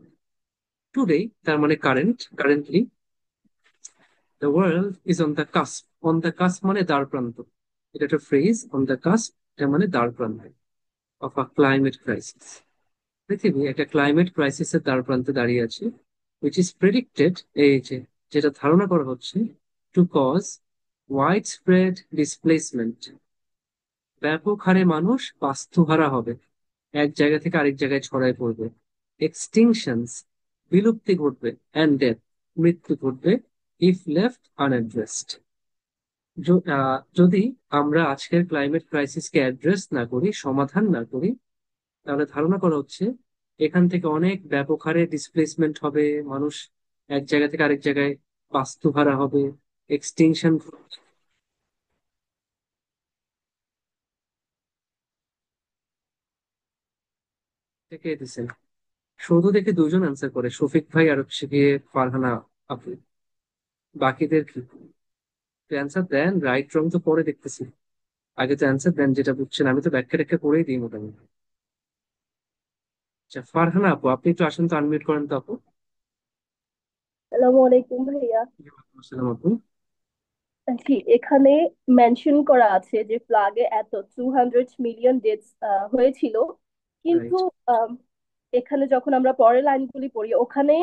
টুডে, তার মানে currently the world is on the cusp. On the cusp মানে দ্বার প্রান্ত, এটা একটা ফ্রেজ, অন দ্য কাস্প এটা মানে দ্বার প্রান্ত অফ আ ক্লাইমেট ক্রাইসিস। পৃথিবী একটা ক্লাইমেট ক্রাইসিসের দ্বার প্রান্তে দাঁড়িয়ে আছে, উইচ ইজ প্রেডিক্টেড, এই যে যেটা ধারণা করা হচ্ছে, to cause widespread displacement, ব্যাপক হারে মানুষ বাস্তুহারা হবে, এক জায়গা থেকে আরেক জায়গায় ছড়ায় পড়বে, এক্সটিংশনস, বিলুপ্তি ঘটবে, অ্যান্ড ডেথ, মৃত্যু ঘটবে, ইফ লেফট আনঅ্যাড্রেসড, যদি আমরা আজকের ক্লাইমেট ক্রাইসিসকে অ্যাড্রেস না করি, সমাধান না করি, তাহলে ধারণা করা হচ্ছে এখান থেকে অনেক ব্যাপক হারে ডিসপ্লেসমেন্ট হবে, মানুষ এক জায়গা থেকে আরেক জায়গায় বাস্তুহারা হবে, এক্সটিংশন থেকে দিচ্ছেন। শুধু দেখে দুজন অ্যান্সার করে, শফিক ভাই আর হচ্ছে গিয়ে ফারহানা আপু। বাকিদের কি অ্যান্সার দেন? রাইট রং তো পরে দেখতেছি, আগে তো অ্যান্সার দেন যেটা বুঝছেন, আমি তো ব্যাখ্যা ট্যাখ্যা করেই দিই মোটামুটি। আচ্ছা ফারহানা আপু, আপনি একটু আসেন তো, আনমিউট করেন তো আপু। আসসালামু আলাইকুম ভাইয়া। ওয়ালাইকুম আসসালাম আপু। জি, এখানে মেনশন করা আছে যে প্লাগে এত 200 মিলিয়ন ডেথস হয়েছিল, কিন্তু রাইট। আম, এখানে যখন আমরা পরের লাইনগুলি পড়ি ওখানে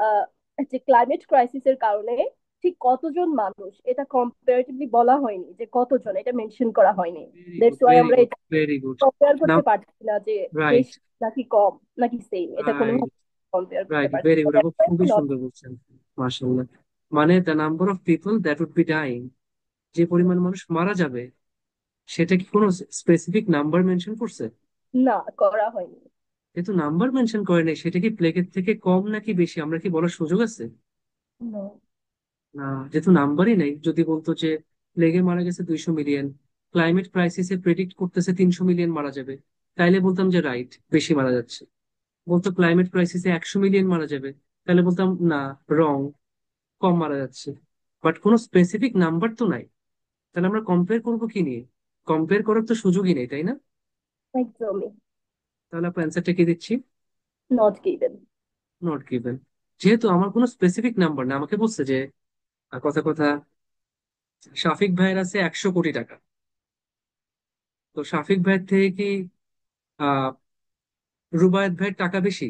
আহ, যে ক্লাইমেট ক্রাইসিসের কারণে ঠিক কতজন মানুষ এটা কম্পারেটিভলি বলা হয়নি, যে কতজন এটা মেনশন করা হয়নি। Very good, that's why very আমরা গুড, এটা ভেরি গুড। কম্পেয়ার নাও, করতে পারছি না যে রাইট, বেশি নাকি কম নাকি সেম, এটা রাইট, কোনোভাবে কম্পেয়ার করতে রাইট, পারছি ভেরি না। গুড আপু, That's why খুবই not- সুন্দর বলছেন। মাশাআল্লাহ। মানে the number of people that would be dying, যে পরিমাণ মানুষ মারা যাবে সেটা কি কোনো স্পেসিফিক নাম্বার মেনশন করছে? না, করা হয়নি। যেহেতু নাম্বার মেনশন করে নাই, সেটা কি প্লেগের থেকে কম নাকি বেশি আমরা কি বলার সুযোগ আছে? No. না, যেহেতু নাম্বারই নেই, যদি বলতো যে প্লেগে মারা গেছে 200 মিলিয়ন, ক্লাইমেট ক্রাইসিসে প্রেডিক্ট করতেছে 300 মিলিয়ন মারা যাবে, তাইলে বলতাম যে রাইট, বেশি মারা যাচ্ছে। বলতো ক্লাইমেট ক্রাইসিসে 100 মিলিয়ন মারা যাবে, তাহলে বলতাম না, রং, কম মারা যাচ্ছে। বাট কোনো স্পেসিফিক নাম্বার তো নাই, তাহলে আমরা কম্পেয়ার করবো কি নিয়ে? কম্পেয়ার করার তো সুযোগই নেই, তাই না? Exactly. তাহলে আপনার অ্যান্সারটা কি দিচ্ছি? Not given. Not given. যেহেতু আমার কোনো স্পেসিফিক নাম্বার না, আমাকে বলছে যে কথা কথা শাফিক ভাইয়ের আছে 100 কোটি টাকা, তো শাফিক ভাইয়ের থেকে কি আহ রুবায়েত ভাইয়ের টাকা বেশি?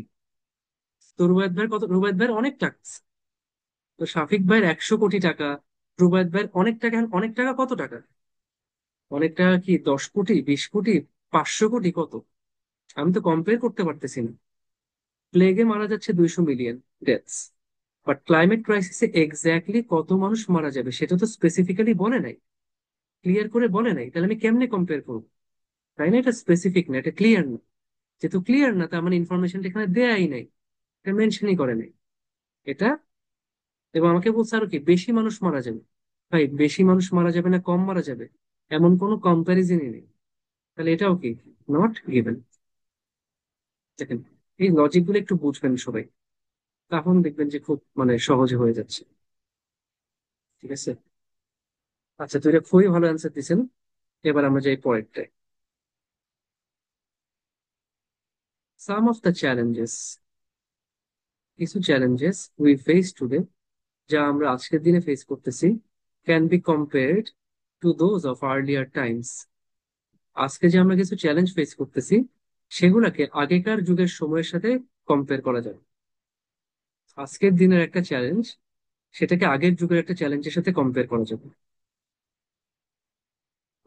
তো রুবায়েত ভাইয়ের অনেক টাকা আছে। তো শাফিক ভাইয়ের 100 কোটি টাকা, রুবায়েত ভাইয়ের অনেক টাকা। এখন অনেক টাকা কত টাকা? অনেক টাকা কি 10 কোটি, 20 কোটি, 500 কোটি, কত? আমি তো কম্পেয়ার করতে পারতেছি না। প্লেগে মারা যাচ্ছে 200 মিলিয়ন ডেথস, বাট ক্লাইমেট ক্রাইসিসে এক্স্যাক্টলি কত মানুষ মারা যাবে সেটা তো স্পেসিফিক্যালি বলে নাই, ক্লিয়ার করে বলে নাই। তাহলে আমি কেমনে কম্পেয়ার করবো? তাই না? এটা স্পেসিফিক না, এটা ক্লিয়ার না। যেহেতু ক্লিয়ার না, তার মানে ইনফরমেশনটা এখানে দেয়াই নাই, এটা মেনশনই করে নাই এটা। এবং আমাকে বলছে আরো কি বেশি মানুষ মারা যাবে। ভাই, বেশি মানুষ মারা যাবে না কম মারা যাবে, এমন কোনো কম্প্যারিজনই নেই। তাহলে এটাও কি নট গিভেন। দেখেন, এই লজিক গুলো একটু বুঝবেন সবাই, তখন দেখবেন যে খুব মানে সহজে হয়ে যাচ্ছে। ঠিক আছে? আচ্ছা, তো এটা খুবই ভালো অ্যান্সার দিছেন। এবার আমরা যাই পরেরটায়। সাম অফ দ্য চ্যালেঞ্জেস, কিছু চ্যালেঞ্জেস উই ফেস টুডে, যা আমরা আজকের দিনে ফেস করতেছি, can be compared to those of earlier Times. আজকে যে আমরা কিছু চ্যালেঞ্জ ফেস করতেছি, সেগুলাকে আগেকার যুগের সময়ের সাথে কম্পেয়ার করা যায়। আজকের দিনের একটা চ্যালেঞ্জ, সেটাকে আগের যুগের একটা চ্যালেঞ্জের সাথে কম্পেয়ার করা যাবে।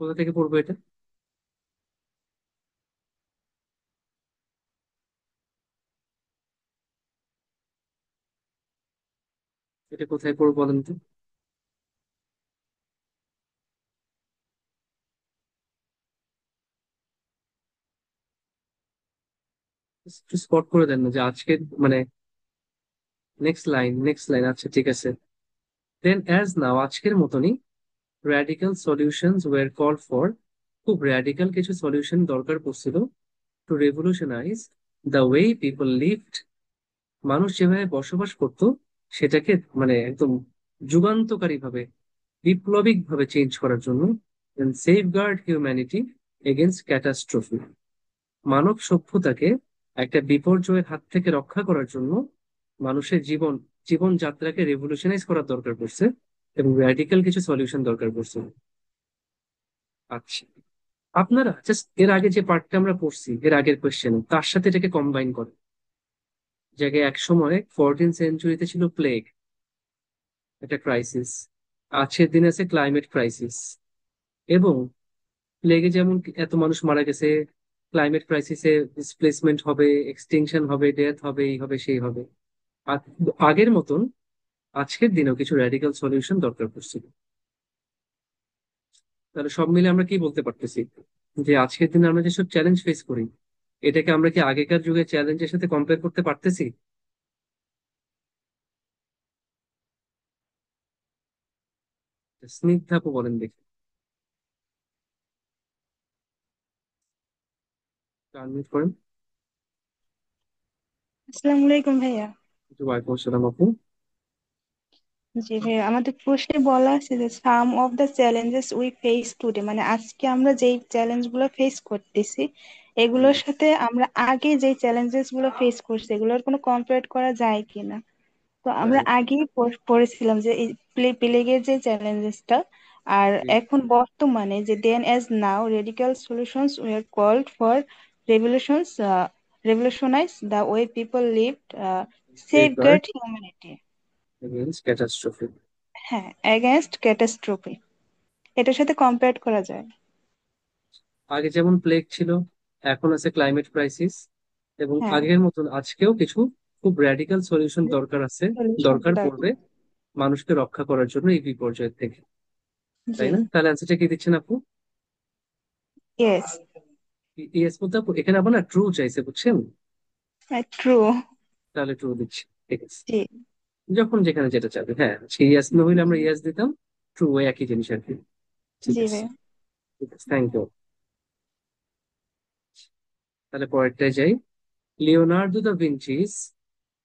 কোথা থেকে পড়বো এটা? এটা কোথায় পড়বো বলেন তো? একটু স্পট করে দেন না যে আজকে মানে নেক্সট লাইন, আচ্ছা ঠিক আছে। দেন অ্যাজ নাও, আজকের মতনই, radical solutions were call for, খুব র্যাডিক্যাল কিছু সলিউশন দরকার পড়ছিল, to revolutionise the way people lived, মানুষ যেভাবে বসবাস করত সেটাকে মানে একদম যুগান্তকারী ভাবে, বিপ্লবিক ভাবে চেঞ্জ করার জন্য। Safeguard humanity against catastrophe, মানব সভ্যতাকে একটা বিপর্যয়ের হাত থেকে রক্ষা করার জন্য মানুষের জীবনযাত্রাকে রেভলিউশনাইজ করার দরকার পড়ছে, এবং র্যাডিক্যাল কিছু সলিউশন দরকার পড়ছে। আচ্ছা, আপনারা জাস্ট এর আগে যে পার্টটা আমরা পড়ছি, এর আগের কোয়েশ্চেনে, তার সাথে এটাকে কম্বাইন করে। জায়গায় এক সময় 14th সেঞ্চুরিতে ছিল প্লেগ, একটা ক্রাইসিস। আজকের দিনে আছে ক্লাইমেট ক্রাইসিস। এবং প্লেগে যেমন এত মানুষ মারা গেছে, ক্লাইমেট ক্রাইসিসে ডিসপ্লেসমেন্ট হবে, এক্সটিংশন হবে, ডেথ হবে, এই হবে সেই হবে। আর আগের মতন আজকের দিনেও কিছু র্যাডিক্যাল সলিউশন দরকার পড়ছিল। তাহলে সব মিলে আমরা কি বলতে পারতেছি? যে আজকের দিনে আমরা যেসব চ্যালেঞ্জ ফেস করি, এটাকে আমরা কি আগেকার যুগের চ্যালেঞ্জের সাথে কম্পেয়ার করতে পারতেছি? স্নিগ্ধা আপু বলেন দেখি। আনমিউট করেন। আসসালামু আলাইকুম ভাইয়া। ওয়ালাইকুম আসসালাম আপু। জি ভাইয়া, আমাদের প্রশ্নে বলা আছে যে some of the challenges we face today, মানে আজকে আমরা যেই চ্যালেঞ্জ গুলো ফেস করতেছি হুম, এগুলোর সাথে আমরা আগে যেই চ্যালেঞ্জেস গুলো ফেস করছি এগুলোর কোনো কম্পেয়ার করা যায় কিনা। তো আমরা right. আগেই পড়েছিলাম যে এই প্লেগের যে চ্যালেঞ্জেসটা, আর জি, এখন বর্তমানে যে then as now radical solutions were called for revolutions revolutionise the way people lived, safeguard safeguard humanity. against catastrophe. হ্যাঁ, এগেনস্ট ক্যাটাস্ট্রফি, এটার সাথে কম্পেয়ার করা যায়। আগে যেমন প্লেগ ছিল, এখন আছে ক্লাইমেট ক্রাইসিস, এবং হ্যাঁ, আগের মতন আজকেও কিছু খুব র্যাডিক্যাল সলিউশন দরকার আছে, সলিউশন দরকার দরকার। পড়বে মানুষকে রক্ষা করার জন্য এই বিপর্যয় থেকে। জি, তাই না? তাহলে অ্যান্সারটা কি দিচ্ছেন আপু? ইয়েস। ইয়েস বলতে আপু, এখানে আবার না ট্রু চাইছে, বুঝছেন? ট্রু। তাহলে ট্রু দিচ্ছি, ঠিক আছে। জি। যখন যেখানে যেটা চাবে, হ্যাঁ, সেই ইয়াস না হইলে আমরা জি। ইয়াস দিতাম, ট্রু একই জিনিস আর কি। ঠিক জি আছে, ভাই। ঠিক আছে, থ্যাংক ইউ। তাহলে পরেরটায় যাই। Leonardo da Vinci's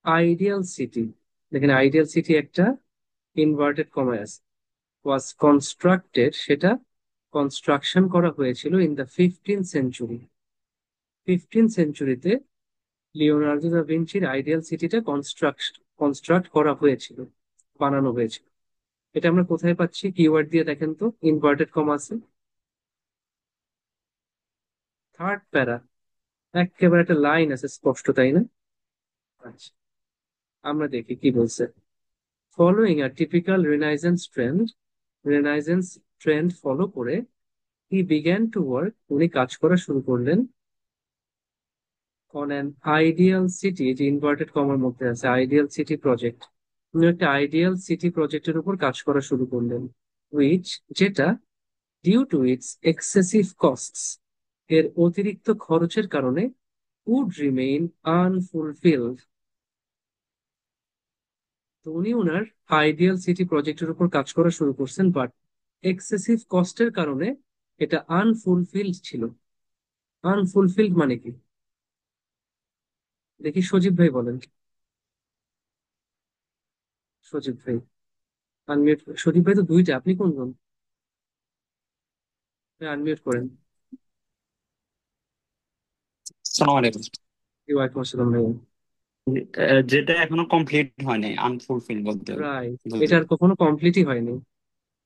ideal city, দেখেন আইডিয়াল সিটি একটা ইনভার্টেড কমায় আছে, ওয়াজ কনস্ট্রাক্টেড, সেটা কনস্ট্রাকশন করা হয়েছিল in the 15th century. 15th সেঞ্চুরিতে লিওনার্দো দা ভিঞ্চির আইডিয়াল সিটিটা কনস্ট্রাক্ট করা হয়েছিল, বানানো হয়েছিল। এটা আমরা কোথায় পাচ্ছি, কিওয়ার্ড দিয়ে দেখেন তো, ইনভার্টেড কমা আছে, থার্ড প্যারা, একেবারে একটা লাইন আছে স্পষ্ট, তাই না? আচ্ছা, আমরা দেখি কি বলছে। ফলোইং আ টিপিক্যাল রেনাইজেন্স ট্রেন্ড ফলো করে হি বিগ্যান টু ওয়ার্ক, উনি কাজ করা শুরু করলেন অন অ্যান আইডিয়াল সিটি, যে ইনভার্টেড কমার মধ্যে আছে আইডিয়াল সিটি প্রজেক্ট। উনি একটা আইডিয়াল সিটি প্রজেক্টের উপর কাজ করা শুরু করলেন, উইচ, যেটা, due to its excessive costs, এর অতিরিক্ত খরচের কারণে, উড রিমেইন আনফুলফিলড। তো উনি ওনার আইডিয়াল সিটি প্রজেক্টের উপর কাজ করা শুরু করছেন, বাট এক্সেসিভ কস্টের কারণে এটা আনফুলফিলড ছিল। আনফুলফিলড মানে কি, দেখি সজীব ভাই বলেন। সজীব ভাই আনমিউট, সজীব ভাই তো দুইটা, আপনি কোন কোন? আনমিউট করেন। আসসালামু আলাইকুম। ওয়ালাইকুম আসসালাম ভাই। যেটা এখনো কমপ্লিট হয়নি, আনফুলফিল বলতে রাইট, বুঝি। এটা আর কখনো কমপ্লিটই হয়নি।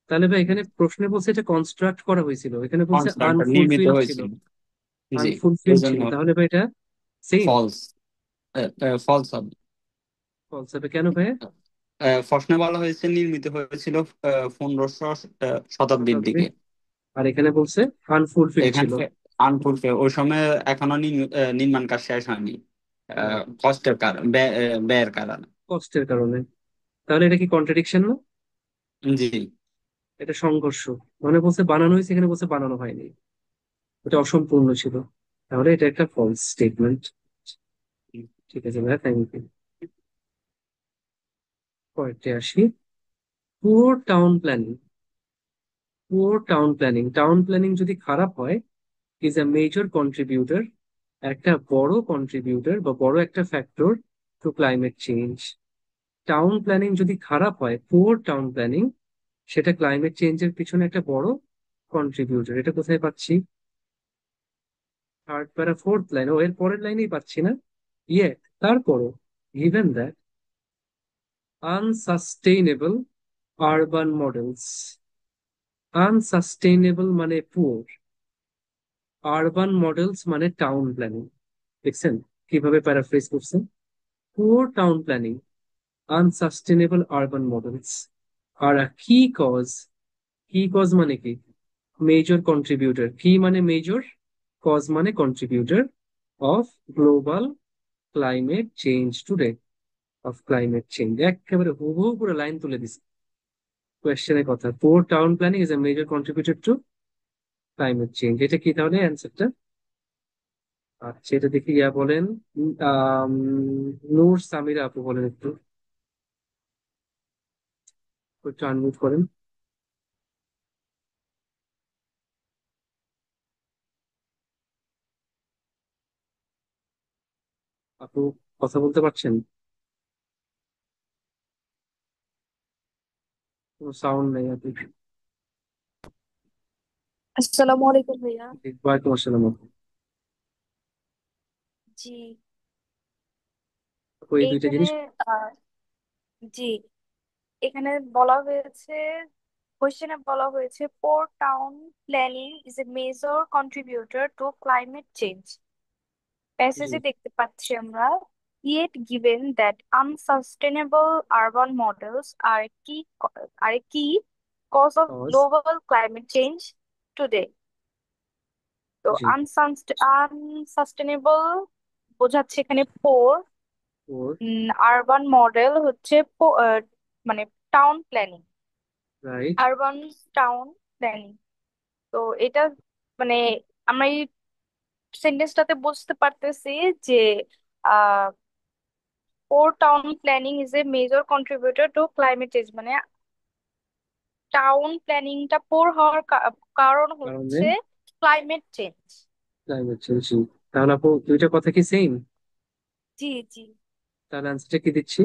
তাহলে ভাই এখানে প্রশ্নে বলছে এটা কনস্ট্রাক্ট করা হয়েছিল, এখানে বলছে কনস্ট্রাক্ট নির্মিত আনফুলফিলড ছিল। হয়েছিল। জি, এই আনফুলফিলড জন্য ছিল, তাহলে ভাই এটা সেম ফলস। ফলস হবে। ফলস হবে কেন ভাই? প্রশ্নে বলা হয়েছে নির্মিত হয়েছিল 1500 শতাব্দীর শতাব্দী, দিকে। আর এখানে বলছে আনফুলফিলড এখান ছিল। থেকে আনফুলফিল, ওই সময় এখনো নির্মাণ কাজ শেষ হয়নি, রাইট, কষ্টের কারণ, ব্যয়ের কারণে। কষ্টের কারণে। তাহলে এটা কি কন্ট্রাডিকশন না? জি। এটা সংঘর্ষ। মানে বলছে বানানো হয়েছে, এখানে বলছে বানানো হয়নি, এটা অসম্পূর্ণ ছিল। তাহলে এটা একটা ফলস স্টেটমেন্ট। ঠিক আছে ভাই, থ্যাংক ইউ। পরেরটা আসি। Poor town planning. Town planning যদি খারাপ হয়, ইজ আ মেজর কন্ট্রিবিউটর, একটা বড় কন্ট্রিবিউটর বা বড় একটা factor to climate change. Town planning যদি খারাপ হয়, পুওর টাউন প্ল্যানিং, সেটা ক্লাইমেট চেঞ্জের পিছনে একটা বড় কন্ট্রিবিউটর। এটা কোথায় পাচ্ছি? থার্ড প্যারা ফোর্থ লাইন, ও এর পরের লাইনেই পাচ্ছি না। ইয়ে, তারপরও, given that unsustainable urban models, unsustainable মানে পুওর, আরবান মডেলস মানে টাউন প্ল্যানিং। দেখছেন কিভাবে প্যারাফ্রেজ করছেন? Poor town planning, unsustainable urban models, আর কি কজ, কি কজ মানে কি, মেজর কন্ট্রিবিউটর, কি মানে মেজর, কজ মানে contributor, of global climate change today, of climate change. একেবারে হুবহু পুরো লাইন তুলে দিছে কোয়েশ্চেনের কথা। Poor town planning is a major contributor to climate change, এটা কি তাহলে অ্যান্সারটা? আচ্ছা, এটা দেখি ইয়া বলেন, আম, নূর সামিরা আপু বলেন একটু, একটু আনমিউট করেন। আপু কথা বলতে পারছেন? কোনো সাউন্ড নেই আপু। আসসালামু আলাইকুম ভাইয়া। ওয়ালাইকুম আসসালাম আপু। জি। আপু এই দুইটা এইখানে জিনিস। আহ, জি, এখানে বলা হয়েছে, কোশ্চেনে বলা হয়েছে poor town planning is a major contributor to climate change. জি, প্যাসেজে দেখতে পাচ্ছি আমরা, yet given that unsustainable urban models are a key cause of cause, global climate change today. তো জি, আনসাস্টেনেবল বোঝাচ্ছে এখানে পোর, ফোর, আরবান মডেল হচ্ছে মানে town planning, right, urban town planning. তো এটা মানে আমরা এই সেন্টেন্সটাতে বুঝতে পারতেছি যে আহ poor town planning is a major contributor to climate change, মানে টাউন প্ল্যানিংটা পোর হওয়ার কারণ কারণে হচ্ছে ক্লাইমেট চেঞ্জ। Climate change. তাহলে আপু দুইটা কথা কি সেম? জি জি। তাহলে আনসারটা কি দিচ্ছি?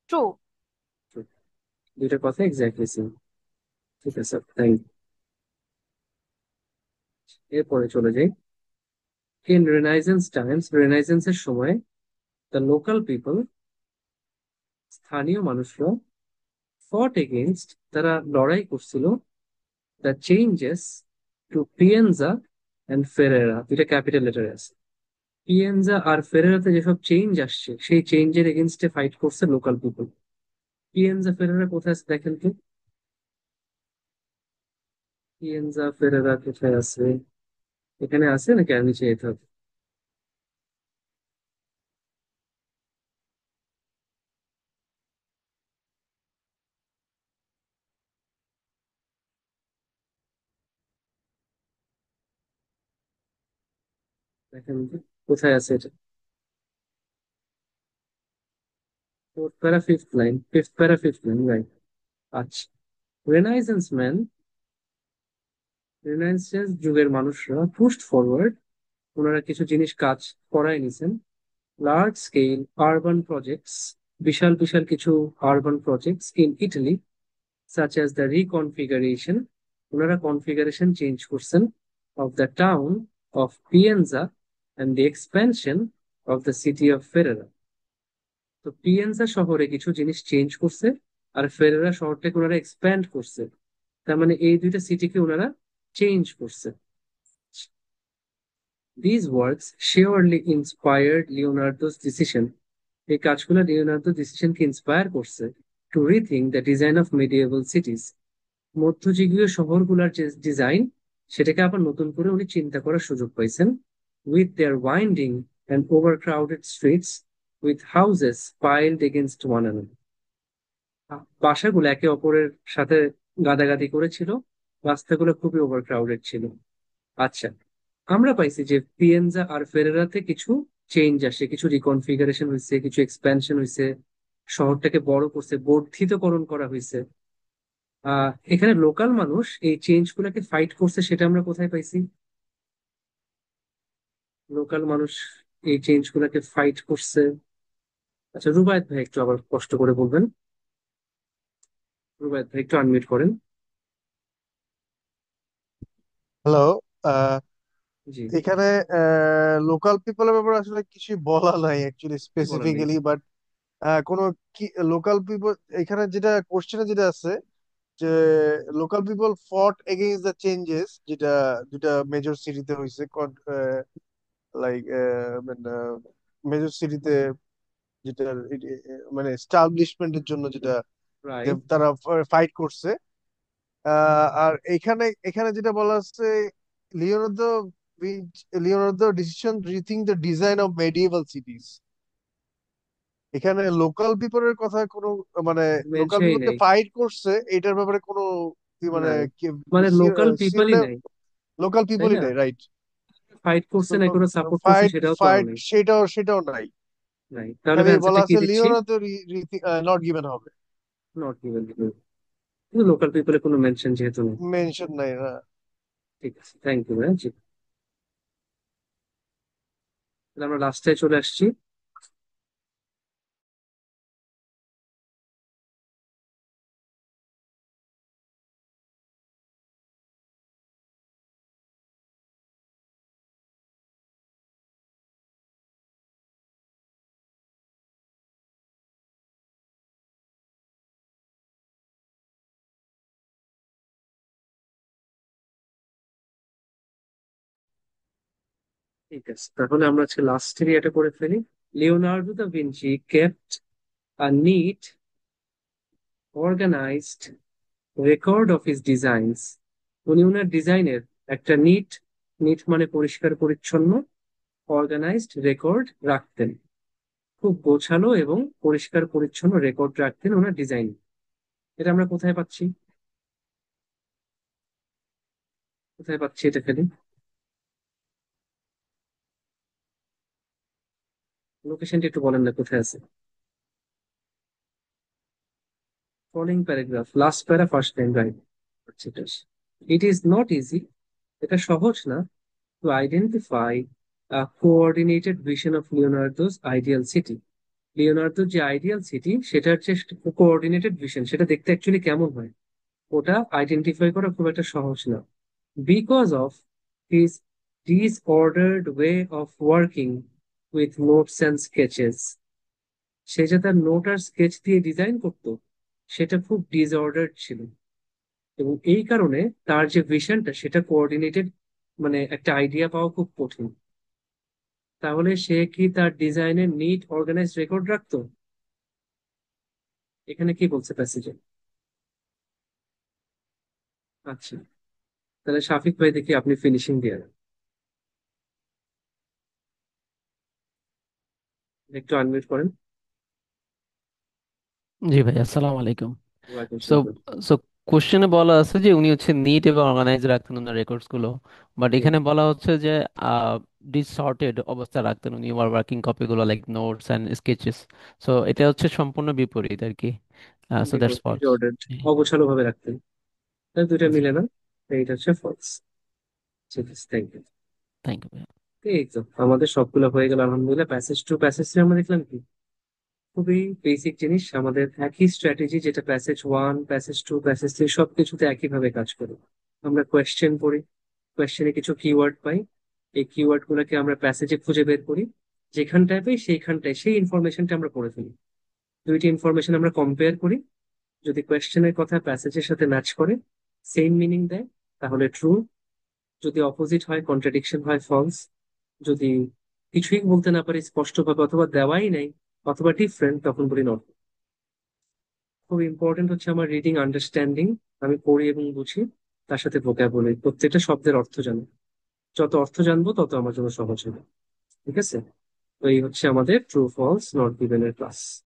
ট্রু। দুইটা কথা এক্স্যাক্টলি সেম। ঠিক আছে, থ্যাংক। এরপরে চলে যাই। ইন রেনাইজেন্স টাইমস, রেনাইজেন্সের সময় দ্য লোকাল পিপল, স্থানীয় মানুষরা, ফট এগেইনস্ট, তারা লড়াই করছিল, the changes to Pienza and Ferrara, দুইটা ক্যাপিটাল লেটারে আছে। পিয়েনজা আর ফেরেরাতে যেসব চেঞ্জ আসছে সেই চেঞ্জের এগেনস্টে ফাইট করছে লোকাল পিপল। পিয়েনজা ফেরেরা কোথায় আছে দেখেন তো? পিয়েনজা ফেরেরা কোথায় আছে? এখানে আছে নাকি আর নিচে যেতে হবে? দেখেন তো, কোথায় আছে এটা? ফোর্থ প্যারা ফিফথ লাইন, ফিফথ প্যারা ফিফথ লাইন, রাইট। আচ্ছা। রেনাইজেন্স ম্যান, রেনাইজেন্স যুগের মানুষরা পুশড ফরওয়ার্ড, ওনারা কিছু জিনিস কাজ করায় নিছেন। লার্জ স্কেল আরবান প্রজেক্টস, বিশাল বিশাল কিছু urban projects in Italy, such as the reconfiguration, ওনারা কনফিগারেশন চেঞ্জ করছেন, of the town of Pienza and the expansion of the city of Ferrara। তো পিয়েনজা শহরে কিছু জিনিস চেঞ্জ করছে, আর ফেরেরা শহরটাকে ওনারা এক্সপ্যান্ড করছে। তার মানে এই দুইটা সিটিকে ওনারা চেঞ্জ করছে। This works surely inspired Leonardo's decision, এই কাজগুলো লিওনার্দো ডিসিশনকে ইন্সপায়ার করছে to rethink the design of medieval cities, মধ্যযুগীয় শহরগুলোর যে ডিজাইন সেটাকে আবার নতুন করে উনি চিন্তা করার সুযোগ পাইছেন। With their winding and overcrowded streets, with houses piled against one another, বাসাগুলো একে অপরের সাথে গাদাগাদি করেছিল, রাস্তাগুলো খুবই ওভারক্রাউডেড ছিল। আচ্ছা, আমরা পাইছি যে পিয়েনজা আর ফেরেরাতে কিছু চেঞ্জ আসে, কিছু রিকনফিগারেশন হয়েছে, কিছু এক্সপ্যানশন হয়েছে, শহরটাকে বড় করছে, বর্ধিতকরণ করা হয়েছে। এখানে লোকাল মানুষ এই চেঞ্জ গুলাকে ফাইট করছে, সেটা আমরা কোথায় পাইছি? লোকাল মানুষ এই চেঞ্জ গুলাকে ফাইট করছে। আচ্ছা, রুবায়েত ভাই একটু আবার কষ্ট করে বলবেন। রুবায়েত ভাই একটু আনমিউট করেন। হ্যালো। জি। এখানে লোকাল পিপলের ব্যাপারে আসলে কিছু বলা নাই অ্যাকচুয়ালি কি বলেন নেই? স্পেসিফিক্যালি, বাট কোনো কি লোকাল পিপল, এখানে যেটা কোশ্চেনে যেটা আছে যে লোকাল পিপল ফট এগেইনস্ট দ্য চেঞ্জেস, যেটা দুটা মেজর সিটিতে হয়েছে, লাইক মেজর সিটিতে, যেটা মানে এস্টাবলিশমেন্টের জন্য যেটা রাইট। তারা ফাইট করছে। আর এখানে এখানে যেটা বলা হচ্ছে, Leonardo Leonardo decision rethink the design of মেডিয়েভাল সিটিজ। এখানে লোকাল পিপলের কথা কোনো, মানে লোকাল মেনশনই পিপল যে নেই। ফাইট করছে এটার ব্যাপারে কোনো মানে নাই, মানে লোকাল পিপলই নাই, লোকাল তাই পিপলই না? নেই, রাইট। ফাইট করছে না কোনো সাপোর্ট করছে ফাইট সেটাও তো আরো ফাইট নেই। সেটাও নাই। নাই, তাহলে খালি আমি বলা অ্যান্সারটা কি আছে দিচ্ছি? লিওনার্দো নট গিভেন হবে, নট গিভেন। লোকাল পিপলের কোনো মেনশন যেহেতু নেই। মেনশন নাই না। ঠিক আছে, থ্যাংক ইউ ভাই। জি, তাহলে আমরা লাস্টে চলে আসছি। ঠিক আছে, তাহলে আমরা আজকে লাস্টের এটা করে ফেলি। Leonardo da Vinci kept a neat organised record of his designs, উনি ওনার ডিজাইনের একটা নিট, নিট মানে পরিষ্কার পরিচ্ছন্ন, অর্গানাইজড রেকর্ড রাখতেন, খুব গোছালো এবং পরিষ্কার পরিচ্ছন্ন রেকর্ড রাখতেন ওনার ডিজাইন। এটা আমরা কোথায় পাচ্ছি? কোথায় পাচ্ছি এটা ফেলি? লোকেশনটা একটু বলেন না, কোথায় আছে? Following paragraph, last para first line, right. আচ্ছা, ইট ইজ নট ইজি, এটা সহজ না, to identify coordinated vision of Leonardo's ideal city. লিওনার্দোর যে আইডিয়াল সিটি সেটার যে কোঅর্ডিনেটেড ভিশন সেটা দেখতে অ্যাকচুয়ালি কেমন হয়, ওটা আইডেন্টিফাই করা খুব একটা সহজ না, because of his disordered way of working with notes and sketches। সে যে তার নোট আর স্কেচ দিয়ে ডিজাইন করতো সেটা খুব ডিসঅর্ডার্ড ছিল, এবং এই কারণে তার যে ভিশনটা সেটা কোঅর্ডিনেটেড, মানে একটা আইডিয়া পাওয়া খুব কঠিন। তাহলে সে কি তার ডিজাইনের নিট অর্গানাইজ রেকর্ড রাখতো? এখানে কি বলছে প্যাসেজে? আচ্ছা, তাহলে শাফিক ভাই দেখি আপনি ফিনিশিং দিয়ে দেন। একটু আনমিউট করেন। জি ভাই, আসসালামু আলাইকুম। ওয়ালাইকুম সো সালাম। সো কোশ্চেনে বলা আছে যে উনি হচ্ছে নিট এবং অর্গানাইজ রাখতেন ওনার রেকর্ডস গুলো, বাট হুম, এখানে বলা হচ্ছে যে ডিসঅর্টেড অবস্থা রাখতেন উনি ওয়ার ওয়ার্কিং কপিগুলো, like notes and sketches. So এটা হচ্ছে সম্পূর্ণ বিপরীত আর কি। So that's false. ডিসঅর্ডার্ড, অগোছালো ভাবে রাখতেন, তাহলে দুইটা জি, মিলে না, এইটা হচ্ছে ফলস। ঠিক আছে, থ্যাংক ইউ। Thank you. এই তো আমাদের সবগুলো হয়ে গেল আলহামদুলিল্লাহ। প্যাসেজ টু প্যাসেজ থ্রি আমরা দেখলাম কি, খুবই বেসিক জিনিস, আমাদের একই স্ট্র্যাটেজি যেটা passage one, passage two, passage three সবকিছুতে একইভাবে কাজ করে। আমরা কোয়েশ্চেন পড়ি, কোয়েশ্চেনে কিছু কিওয়ার্ড পাই, এই কিওয়ার্ড গুলোকে আমরা প্যাসেজে খুঁজে বের করি, যেখানটায় পাই সেইখানটায় সেই ইনফরমেশনটা আমরা পড়ে ফেলি। দুইটি ইনফরমেশন আমরা কম্পেয়ার করি, যদি কোয়েশ্চেনের কথা প্যাসেজের সাথে ম্যাচ করে, সেম মিনিং দেয়, তাহলে ট্রু। যদি অপোজিট হয়, কন্ট্রাডিকশন হয়, ফলস। যদি কিছুই বলতে না পারি স্পষ্টভাবে, অথবা দেওয়াই নাই, অথবা ডিফারেন্ট, তখন বলি নট। খুব ইম্পর্টেন্ট হচ্ছে আমার রিডিং আন্ডারস্ট্যান্ডিং, আমি পড়ি এবং বুঝি, তার সাথে ভোকাবুলারি, প্রত্যেকটা শব্দের অর্থ জানি। যত অর্থ জানবো তত আমার জন্য সহজ হবে। ঠিক আছে, তো এই হচ্ছে আমাদের ট্রু ফলস নট গিভেন এর ক্লাস।